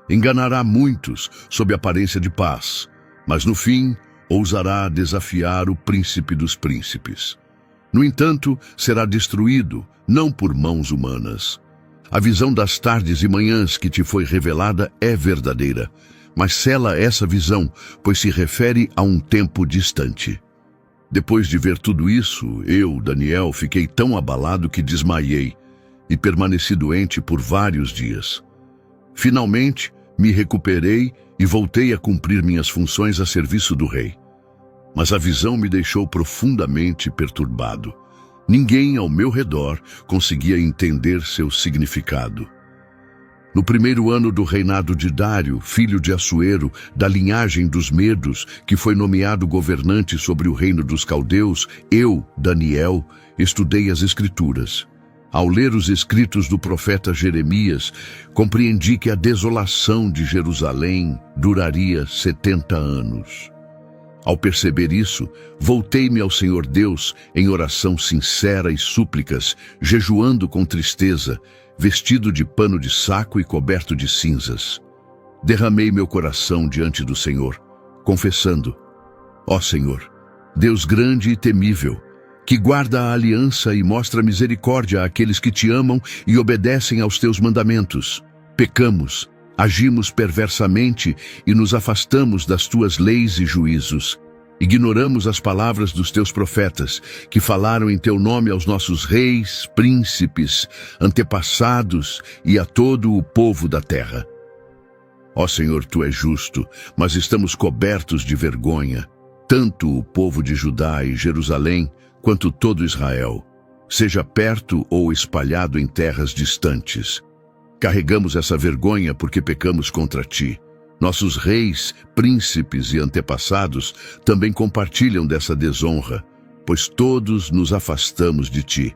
Enganará muitos sob aparência de paz, mas no fim ousará desafiar o príncipe dos príncipes. No entanto, será destruído, não por mãos humanas. A visão das tardes e manhãs que te foi revelada é verdadeira, mas sela essa visão, pois se refere a um tempo distante. Depois de ver tudo isso, eu, Daniel, fiquei tão abalado que desmaiei e permaneci doente por vários dias. Finalmente, me recuperei e voltei a cumprir minhas funções a serviço do rei. Mas a visão me deixou profundamente perturbado. Ninguém ao meu redor conseguia entender seu significado. No primeiro ano do reinado de Dário, filho de Assuero, da linhagem dos Medos, que foi nomeado governante sobre o reino dos caldeus, eu, Daniel, estudei as Escrituras. Ao ler os escritos do profeta Jeremias, compreendi que a desolação de Jerusalém duraria 70 anos. Ao perceber isso, voltei-me ao Senhor Deus em oração sincera e súplicas, jejuando com tristeza, vestido de pano de saco e coberto de cinzas. Derramei meu coração diante do Senhor, confessando: ó Senhor, Deus grande e temível, que guarda a aliança e mostra misericórdia àqueles que te amam e obedecem aos teus mandamentos. Pecamos, agimos perversamente e nos afastamos das tuas leis e juízos. Ignoramos as palavras dos teus profetas, que falaram em teu nome aos nossos reis, príncipes, antepassados e a todo o povo da terra. Ó Senhor, tu és justo, mas estamos cobertos de vergonha, tanto o povo de Judá e Jerusalém, quanto todo Israel, seja perto ou espalhado em terras distantes. Carregamos essa vergonha porque pecamos contra ti. Nossos reis, príncipes e antepassados também compartilham dessa desonra, pois todos nos afastamos de ti.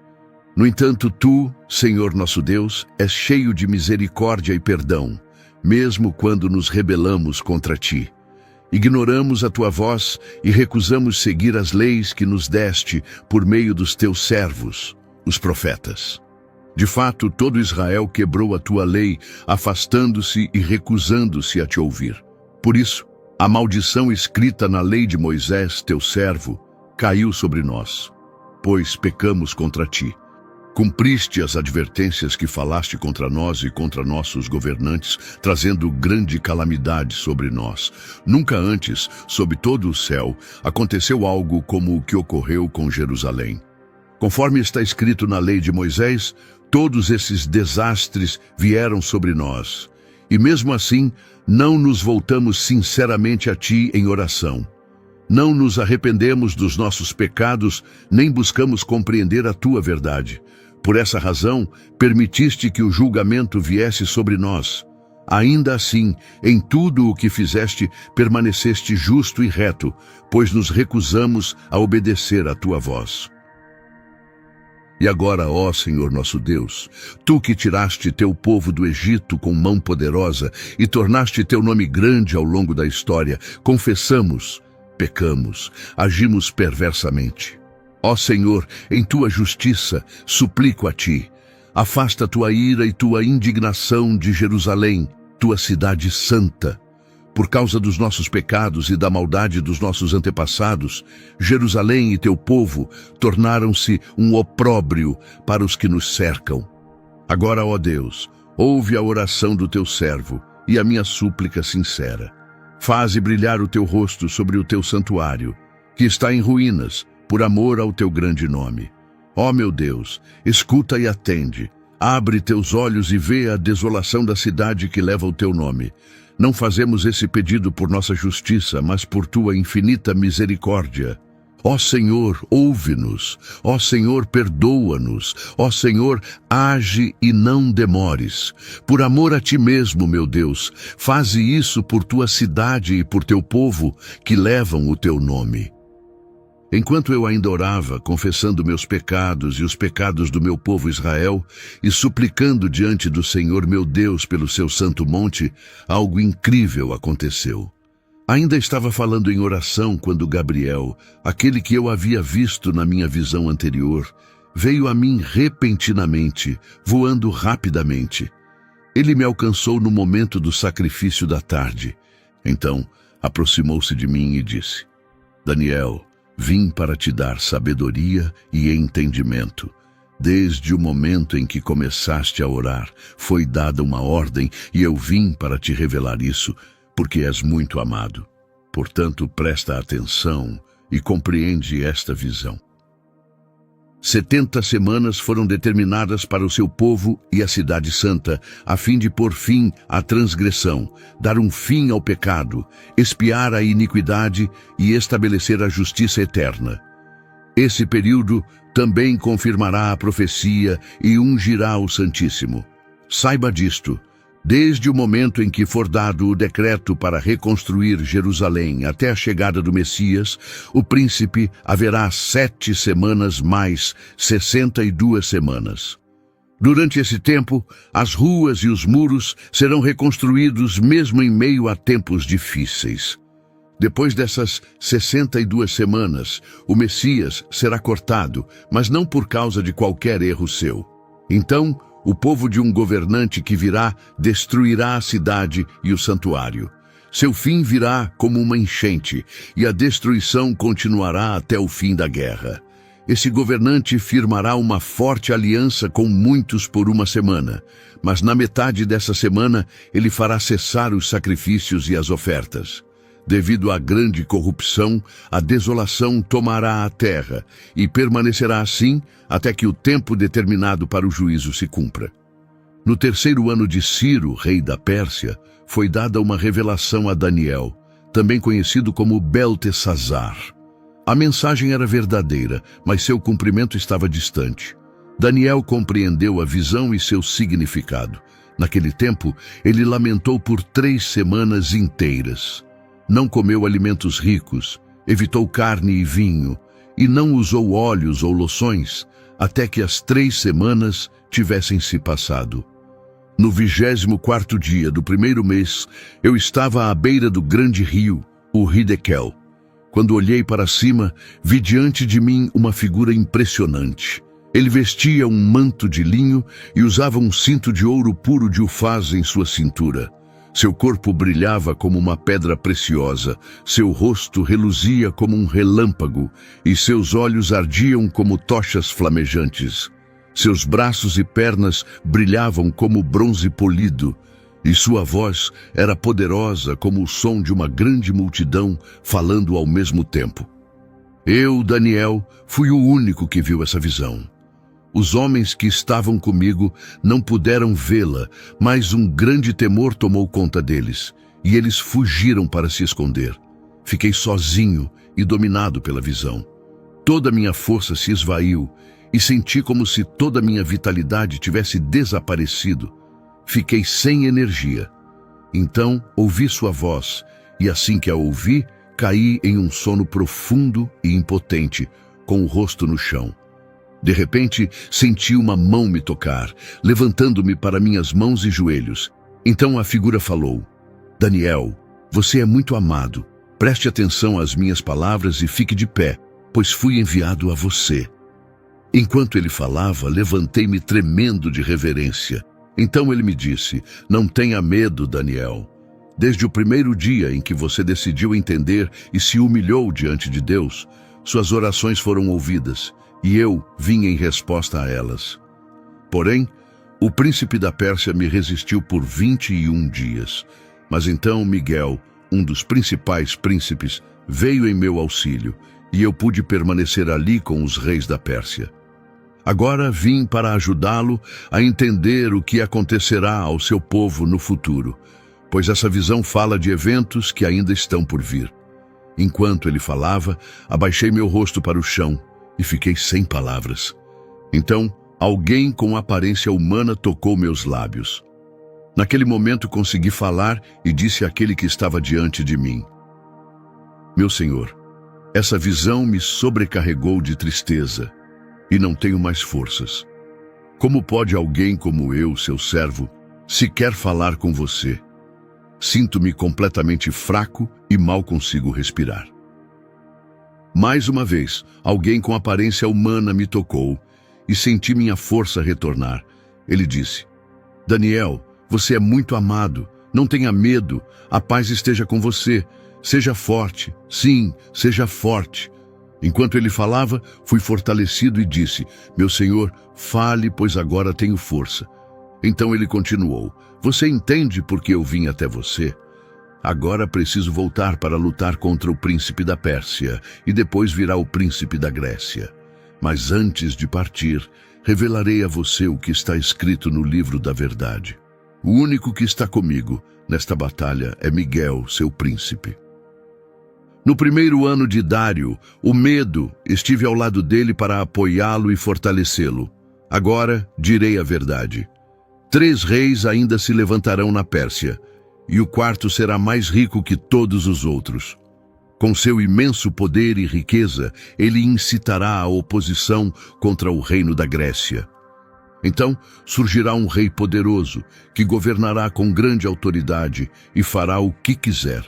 No entanto, tu, Senhor nosso Deus, és cheio de misericórdia e perdão, mesmo quando nos rebelamos contra ti. Ignoramos a tua voz e recusamos seguir as leis que nos deste por meio dos teus servos, os profetas. De fato, todo Israel quebrou a tua lei, afastando-se e recusando-se a te ouvir. Por isso, a maldição escrita na lei de Moisés, teu servo, caiu sobre nós, pois pecamos contra ti. Cumpriste as advertências que falaste contra nós e contra nossos governantes, trazendo grande calamidade sobre nós. Nunca antes, sob todo o céu, aconteceu algo como o que ocorreu com Jerusalém. Conforme está escrito na lei de Moisés, todos esses desastres vieram sobre nós. E mesmo assim, não nos voltamos sinceramente a ti em oração. Não nos arrependemos dos nossos pecados, nem buscamos compreender a tua verdade. Por essa razão, permitiste que o julgamento viesse sobre nós. Ainda assim, em tudo o que fizeste, permaneceste justo e reto, pois nos recusamos a obedecer à tua voz. E agora, ó Senhor nosso Deus, tu que tiraste teu povo do Egito com mão poderosa e tornaste teu nome grande ao longo da história, confessamos, pecamos, agimos perversamente. Ó Senhor, em tua justiça, suplico a ti, afasta tua ira e tua indignação de Jerusalém, tua cidade santa. Por causa dos nossos pecados e da maldade dos nossos antepassados, Jerusalém e teu povo tornaram-se um opróbrio para os que nos cercam. Agora, ó Deus, ouve a oração do teu servo e a minha súplica sincera. Faze brilhar o teu rosto sobre o teu santuário, que está em ruínas, por amor ao teu grande nome. Ó meu Deus, escuta e atende. Abre teus olhos e vê a desolação da cidade que leva o teu nome. Não fazemos esse pedido por nossa justiça, mas por tua infinita misericórdia. Ó Senhor, ouve-nos. Ó Senhor, perdoa-nos. Ó Senhor, age e não demores. Por amor a ti mesmo, meu Deus, faze isso por tua cidade e por teu povo que levam o teu nome. Enquanto eu ainda orava, confessando meus pecados e os pecados do meu povo Israel, e suplicando diante do Senhor meu Deus pelo seu santo monte, algo incrível aconteceu. Ainda estava falando em oração quando Gabriel, aquele que eu havia visto na minha visão anterior, veio a mim repentinamente, voando rapidamente. Ele me alcançou no momento do sacrifício da tarde. Então, aproximou-se de mim e disse: Daniel, vim para te dar sabedoria e entendimento. Desde o momento em que começaste a orar, foi dada uma ordem e eu vim para te revelar isso, porque és muito amado. Portanto, presta atenção e compreende esta visão. 70 semanas foram determinadas para o seu povo e a cidade santa, a fim de pôr fim à transgressão, dar um fim ao pecado, expiar a iniquidade e estabelecer a justiça eterna. Esse período também confirmará a profecia e ungirá o Santíssimo. Saiba disto. Desde o momento em que for dado o decreto para reconstruir Jerusalém até a chegada do Messias, o príncipe haverá 7 semanas mais 62 semanas. Durante esse tempo, as ruas e os muros serão reconstruídos mesmo em meio a tempos difíceis. Depois dessas 62 semanas, o Messias será cortado, mas não por causa de qualquer erro seu. Então, o povo de um governante que virá destruirá a cidade e o santuário. Seu fim virá como uma enchente, e a destruição continuará até o fim da guerra. Esse governante firmará uma forte aliança com muitos por uma semana, mas na metade dessa semana ele fará cessar os sacrifícios e as ofertas. Devido à grande corrupção, a desolação tomará a terra e permanecerá assim até que o tempo determinado para o juízo se cumpra. No 3º ano de Ciro, rei da Pérsia, foi dada uma revelação a Daniel, também conhecido como Beltesazar. A mensagem era verdadeira, mas seu cumprimento estava distante. Daniel compreendeu a visão e seu significado. Naquele tempo, ele lamentou por 3 semanas inteiras. Não comeu alimentos ricos, evitou carne e vinho, e não usou óleos ou loções, até que as 3 semanas tivessem se passado. No 24º dia do 1º mês, eu estava à beira do grande rio, o Hidekel. Quando olhei para cima, vi diante de mim uma figura impressionante. Ele vestia um manto de linho e usava um cinto de ouro puro de Ufaz em sua cintura. Seu corpo brilhava como uma pedra preciosa, seu rosto reluzia como um relâmpago e seus olhos ardiam como tochas flamejantes. Seus braços e pernas brilhavam como bronze polido e sua voz era poderosa como o som de uma grande multidão falando ao mesmo tempo. Eu, Daniel, fui o único que viu essa visão. Os homens que estavam comigo não puderam vê-la, mas um grande temor tomou conta deles, e eles fugiram para se esconder. Fiquei sozinho e dominado pela visão. Toda a minha força se esvaiu, e senti como se toda a minha vitalidade tivesse desaparecido. Fiquei sem energia. Então ouvi sua voz, e assim que a ouvi, caí em um sono profundo e impotente, com o rosto no chão. De repente, senti uma mão me tocar, levantando-me para minhas mãos e joelhos. Então a figura falou: Daniel, você é muito amado. Preste atenção às minhas palavras e fique de pé, pois fui enviado a você. Enquanto ele falava, levantei-me tremendo de reverência. Então ele me disse: não tenha medo, Daniel. Desde o primeiro dia em que você decidiu entender e se humilhou diante de Deus, suas orações foram ouvidas. E eu vim em resposta a elas. Porém, o príncipe da Pérsia me resistiu por 21 dias. Mas então Miguel, um dos principais príncipes, veio em meu auxílio, e eu pude permanecer ali com os reis da Pérsia. Agora vim para ajudá-lo a entender o que acontecerá ao seu povo no futuro, pois essa visão fala de eventos que ainda estão por vir. Enquanto ele falava, abaixei meu rosto para o chão, e fiquei sem palavras. Então, alguém com aparência humana tocou meus lábios. Naquele momento consegui falar e disse àquele que estava diante de mim: Meu senhor, Essa visão me sobrecarregou de tristeza e não tenho mais forças. Como pode alguém como eu, seu servo, sequer falar com você? Sinto-me completamente fraco e mal consigo respirar. Mais uma vez, alguém com aparência humana me tocou e senti minha força retornar. Ele disse: Daniel, você é muito amado. Não tenha medo. A paz esteja com você. Seja forte. Sim, seja forte. Enquanto ele falava, fui fortalecido e disse: Meu senhor, fale, pois agora tenho força. Então ele continuou: Você entende por que eu vim até você? Agora preciso voltar para lutar contra o príncipe da Pérsia e depois virá o príncipe da Grécia. Mas antes de partir, revelarei a você o que está escrito no livro da verdade. O único que está comigo nesta batalha é Miguel, seu príncipe. No primeiro ano de Dário, o medo, estive ao lado dele para apoiá-lo e fortalecê-lo. Agora direi a verdade. 3 reis ainda se levantarão na Pérsia, e o quarto será mais rico que todos os outros. Com seu imenso poder e riqueza, ele incitará a oposição contra o reino da Grécia. Então surgirá um rei poderoso, que governará com grande autoridade e fará o que quiser.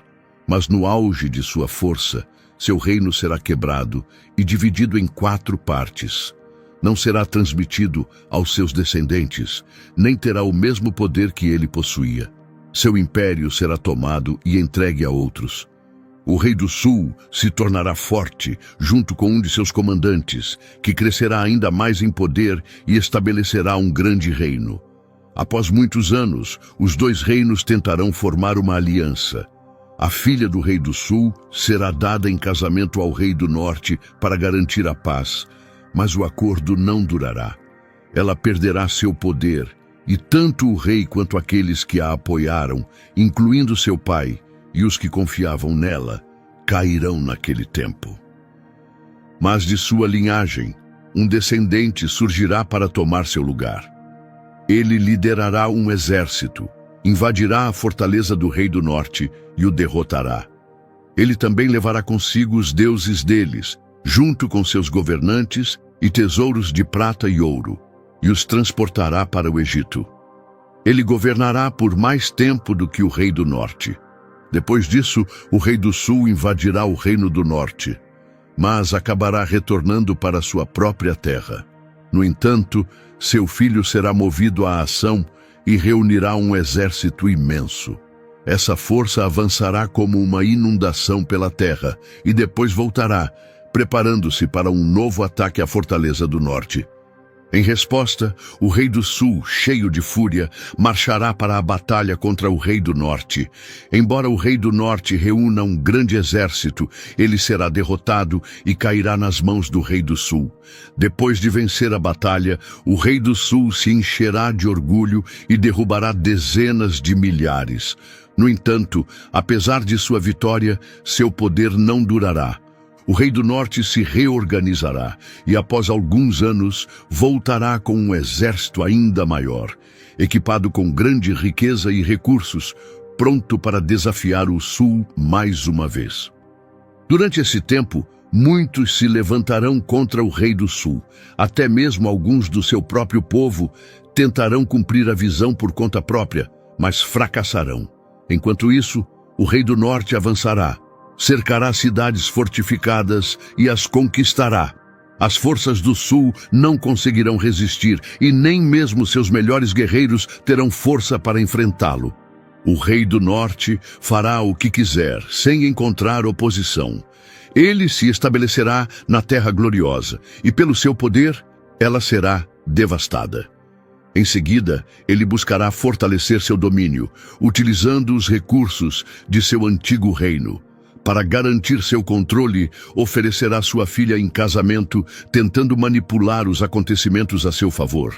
Mas no auge de sua força, seu reino será quebrado e dividido em 4 partes. Não será transmitido aos seus descendentes, nem terá o mesmo poder que ele possuía. Seu império será tomado e entregue a outros. O rei do sul se tornará forte, junto com um de seus comandantes, que crescerá ainda mais em poder e estabelecerá um grande reino. Após muitos anos, os 2 reinos tentarão formar uma aliança. A filha do rei do sul será dada em casamento ao rei do norte para garantir a paz, mas o acordo não durará. Ela perderá seu poder, e tanto o rei quanto aqueles que a apoiaram, incluindo seu pai e os que confiavam nela, cairão naquele tempo. Mas de sua linhagem, um descendente surgirá para tomar seu lugar. Ele liderará um exército, invadirá a fortaleza do rei do norte e o derrotará. Ele também levará consigo os deuses deles, junto com seus governantes e tesouros de prata e ouro, e os transportará para o Egito. Ele governará por mais tempo do que o rei do norte. Depois disso, o rei do sul invadirá o reino do norte, mas acabará retornando para sua própria terra. No entanto, seu filho será movido à ação e reunirá um exército imenso. Essa força avançará como uma inundação pela terra e depois voltará, preparando-se para um novo ataque à fortaleza do norte. Em resposta, o rei do sul, cheio de fúria, marchará para a batalha contra o rei do norte. Embora o rei do norte reúna um grande exército, ele será derrotado e cairá nas mãos do rei do sul. Depois de vencer a batalha, o rei do sul se encherá de orgulho e derrubará dezenas de milhares. No entanto, apesar de sua vitória, seu poder não durará. O rei do norte se reorganizará e, após alguns anos, voltará com um exército ainda maior, equipado com grande riqueza e recursos, pronto para desafiar o sul mais uma vez. Durante esse tempo, muitos se levantarão contra o rei do sul. Até mesmo alguns do seu próprio povo tentarão cumprir a visão por conta própria, mas fracassarão. Enquanto isso, o rei do norte avançará, cercará cidades fortificadas e as conquistará. As forças do sul não conseguirão resistir e nem mesmo seus melhores guerreiros terão força para enfrentá-lo. O rei do norte fará o que quiser, sem encontrar oposição. Ele se estabelecerá na terra gloriosa e, pelo seu poder, ela será devastada. Em seguida, ele buscará fortalecer seu domínio, utilizando os recursos de seu antigo reino. Para garantir seu controle, oferecerá sua filha em casamento, tentando manipular os acontecimentos a seu favor.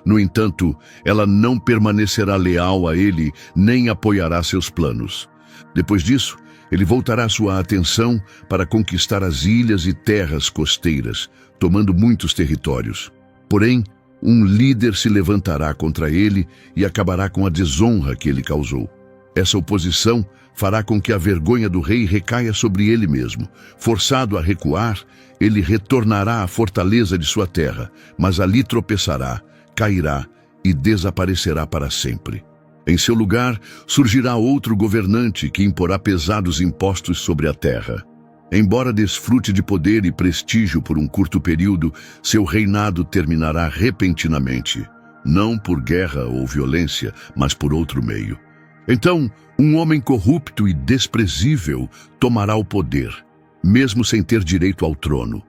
No entanto, ela não permanecerá leal a ele, nem apoiará seus planos. Depois disso, ele voltará sua atenção para conquistar as ilhas e terras costeiras, tomando muitos territórios. Porém, um líder se levantará contra ele e acabará com a desonra que ele causou. Essa oposição fará com que a vergonha do rei recaia sobre ele mesmo. Forçado a recuar, ele retornará à fortaleza de sua terra, mas ali tropeçará, cairá e desaparecerá para sempre. Em seu lugar, surgirá outro governante que imporá pesados impostos sobre a terra. Embora desfrute de poder e prestígio por um curto período, seu reinado terminará repentinamente, não por guerra ou violência, mas por outro meio. Então, um homem corrupto e desprezível tomará o poder, mesmo sem ter direito ao trono.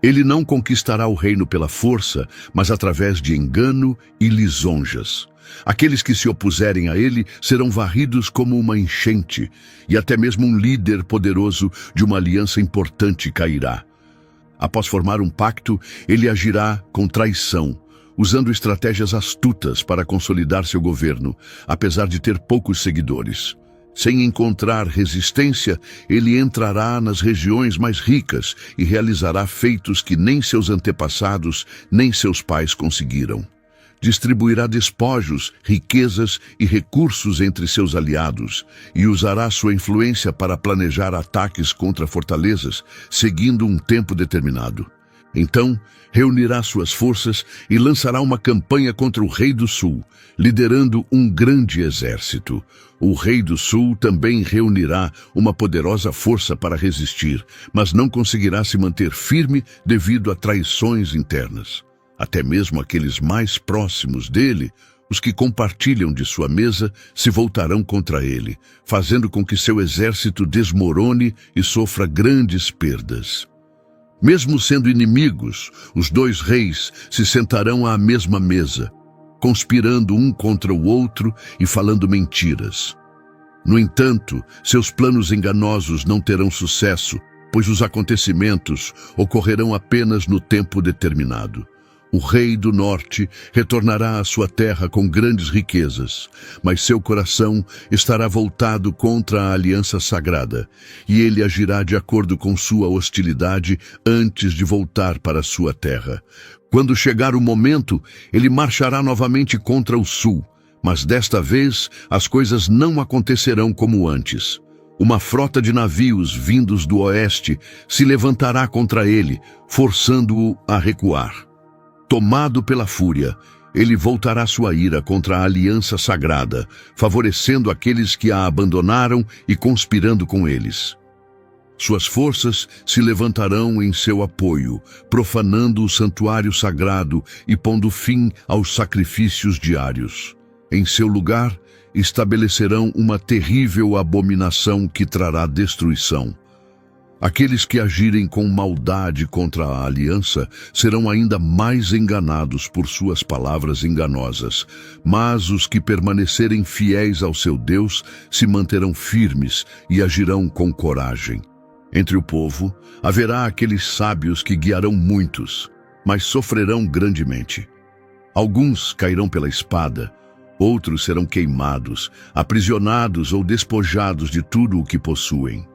Ele não conquistará o reino pela força, mas através de engano e lisonjas. Aqueles que se opuserem a ele serão varridos como uma enchente, e até mesmo um líder poderoso de uma aliança importante cairá. Após formar um pacto, ele agirá com traição, usando estratégias astutas para consolidar seu governo, apesar de ter poucos seguidores. Sem encontrar resistência, ele entrará nas regiões mais ricas e realizará feitos que nem seus antepassados, nem seus pais conseguiram. Distribuirá despojos, riquezas e recursos entre seus aliados e usará sua influência para planejar ataques contra fortalezas, seguindo um tempo determinado. Então, reunirá suas forças e lançará uma campanha contra o rei do sul, liderando um grande exército. O rei do sul também reunirá uma poderosa força para resistir, mas não conseguirá se manter firme devido a traições internas. Até mesmo aqueles mais próximos dele, os que compartilham de sua mesa, se voltarão contra ele, fazendo com que seu exército desmorone e sofra grandes perdas. Mesmo sendo inimigos, os dois reis se sentarão à mesma mesa, conspirando um contra o outro e falando mentiras. No entanto, seus planos enganosos não terão sucesso, pois os acontecimentos ocorrerão apenas no tempo determinado. O rei do norte retornará à sua terra com grandes riquezas, mas seu coração estará voltado contra a aliança sagrada, e ele agirá de acordo com sua hostilidade antes de voltar para sua terra. Quando chegar o momento, ele marchará novamente contra o sul, mas desta vez as coisas não acontecerão como antes. Uma frota de navios vindos do oeste se levantará contra ele, forçando-o a recuar. Tomado pela fúria, ele voltará sua ira contra a aliança sagrada, favorecendo aqueles que a abandonaram e conspirando com eles. Suas forças se levantarão em seu apoio, profanando o santuário sagrado e pondo fim aos sacrifícios diários. Em seu lugar, estabelecerão uma terrível abominação que trará destruição. Aqueles que agirem com maldade contra a aliança serão ainda mais enganados por suas palavras enganosas, mas os que permanecerem fiéis ao seu Deus se manterão firmes e agirão com coragem. Entre o povo, haverá aqueles sábios que guiarão muitos, mas sofrerão grandemente. Alguns cairão pela espada, outros serão queimados, aprisionados ou despojados de tudo o que possuem.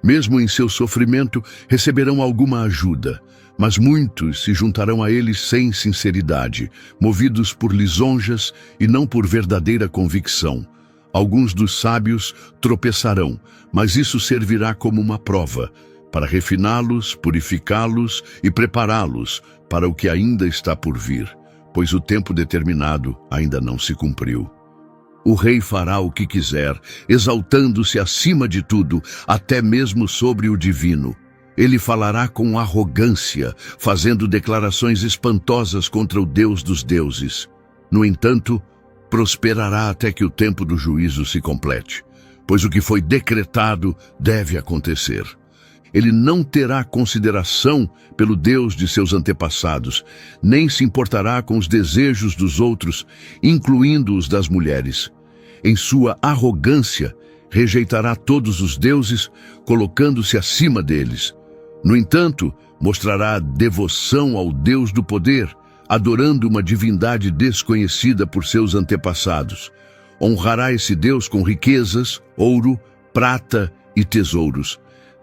Mesmo em seu sofrimento, receberão alguma ajuda, mas muitos se juntarão a eles sem sinceridade, movidos por lisonjas e não por verdadeira convicção. Alguns dos sábios tropeçarão, mas isso servirá como uma prova, para refiná-los, purificá-los e prepará-los para o que ainda está por vir, pois o tempo determinado ainda não se cumpriu. O rei fará o que quiser, exaltando-se acima de tudo, até mesmo sobre o divino. Ele falará com arrogância, fazendo declarações espantosas contra o Deus dos deuses. No entanto, prosperará até que o tempo do juízo se complete, pois o que foi decretado deve acontecer. Ele não terá consideração pelo Deus de seus antepassados, nem se importará com os desejos dos outros, incluindo os das mulheres. Em sua arrogância, rejeitará todos os deuses, colocando-se acima deles. No entanto, mostrará devoção ao Deus do poder, adorando uma divindade desconhecida por seus antepassados. Honrará esse Deus com riquezas, ouro, prata e tesouros.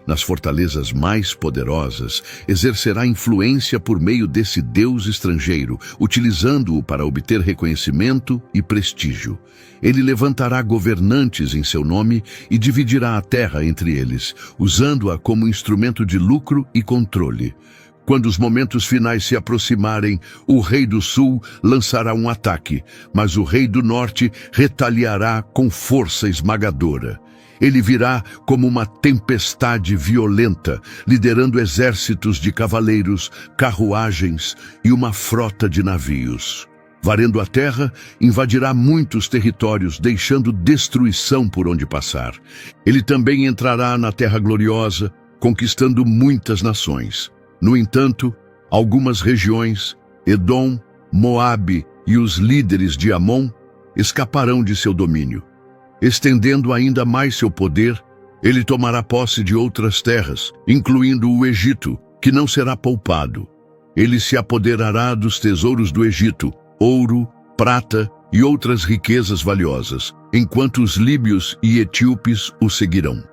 nas fortalezas mais poderosas, exercerá influência por meio desse Deus estrangeiro, utilizando-o para obter reconhecimento e prestígio. Ele levantará governantes em seu nome e dividirá a terra entre eles, usando-a como instrumento de lucro e controle. Quando os momentos finais se aproximarem, o rei do sul lançará um ataque, mas o rei do norte retaliará com força esmagadora. Ele virá como uma tempestade violenta, liderando exércitos de cavaleiros, carruagens e uma frota de navios. Varrendo a terra, invadirá muitos territórios, deixando destruição por onde passar. Ele também entrará na terra gloriosa, conquistando muitas nações. No entanto, algumas regiões, Edom, Moabe e os líderes de Amon, escaparão de seu domínio. Estendendo ainda mais seu poder, ele tomará posse de outras terras, incluindo o Egito, que não será poupado. Ele se apoderará dos tesouros do Egito, ouro, prata e outras riquezas valiosas, enquanto os líbios e etíopes o seguirão.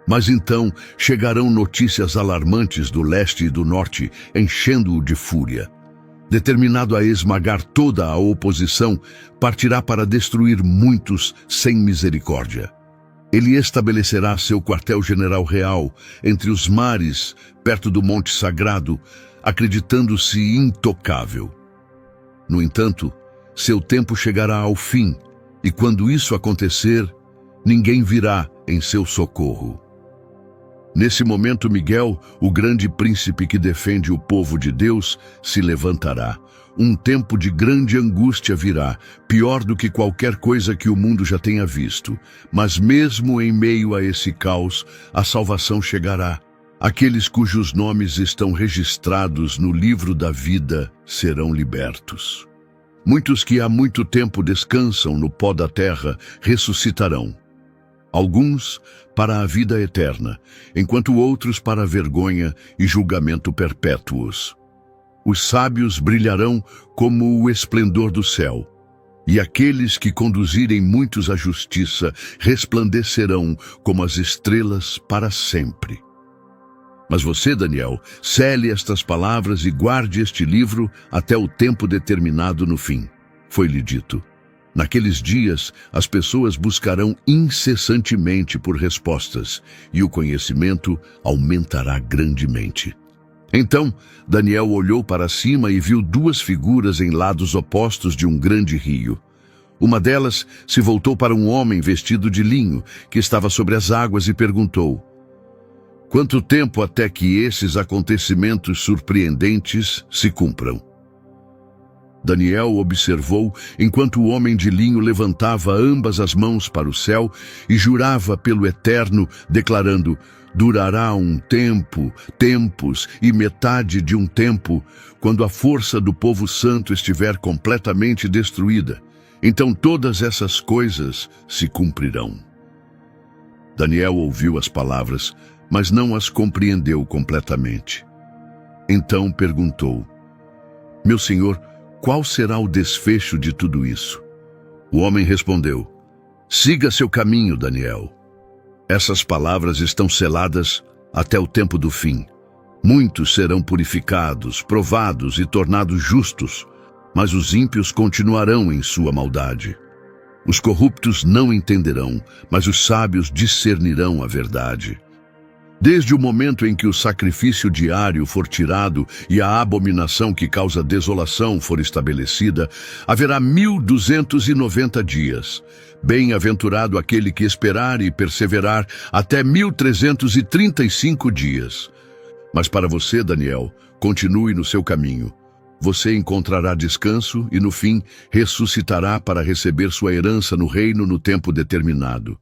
Mas então chegarão notícias alarmantes do leste e do norte, enchendo-o de fúria. Determinado a esmagar toda a oposição, partirá para destruir muitos sem misericórdia. Ele estabelecerá seu quartel-general real entre os mares, perto do Monte Sagrado, acreditando-se intocável. No entanto, seu tempo chegará ao fim, e quando isso acontecer, ninguém virá em seu socorro. Nesse momento, Miguel, o grande príncipe que defende o povo de Deus, se levantará. Um tempo de grande angústia virá, pior do que qualquer coisa que o mundo já tenha visto. Mas mesmo em meio a esse caos, a salvação chegará. Aqueles cujos nomes estão registrados no livro da vida serão libertos. Muitos que há muito tempo descansam no pó da terra ressuscitarão. Alguns para a vida eterna, enquanto outros para a vergonha e julgamento perpétuos. Os sábios brilharão como o esplendor do céu, e aqueles que conduzirem muitos à justiça resplandecerão como as estrelas para sempre. Mas você, Daniel, cele estas palavras e guarde este livro até o tempo determinado no fim. Foi-lhe dito. Naqueles dias, as pessoas buscarão incessantemente por respostas, e o conhecimento aumentará grandemente. Então, Daniel olhou para cima e viu duas figuras em lados opostos de um grande rio. Uma delas se voltou para um homem vestido de linho, que estava sobre as águas, e perguntou: "Quanto tempo até que esses acontecimentos surpreendentes se cumpram?" Daniel observou enquanto o homem de linho levantava ambas as mãos para o céu e jurava pelo Eterno, declarando: "Durará um tempo, tempos e metade de um tempo, quando a força do povo santo estiver completamente destruída. Então todas essas coisas se cumprirão." Daniel ouviu as palavras, mas não as compreendeu completamente. Então perguntou: "Meu senhor, qual será o desfecho de tudo isso?" O homem respondeu: "Siga seu caminho, Daniel. Essas palavras estão seladas até o tempo do fim. Muitos serão purificados, provados e tornados justos, mas os ímpios continuarão em sua maldade. Os corruptos não entenderão, mas os sábios discernirão a verdade. Desde o momento em que o sacrifício diário for tirado e a abominação que causa desolação for estabelecida, haverá 1290 dias. Bem-aventurado aquele que esperar e perseverar até 1335 dias. Mas para você, Daniel, continue no seu caminho. Você encontrará descanso e, no fim, ressuscitará para receber sua herança no reino no tempo determinado.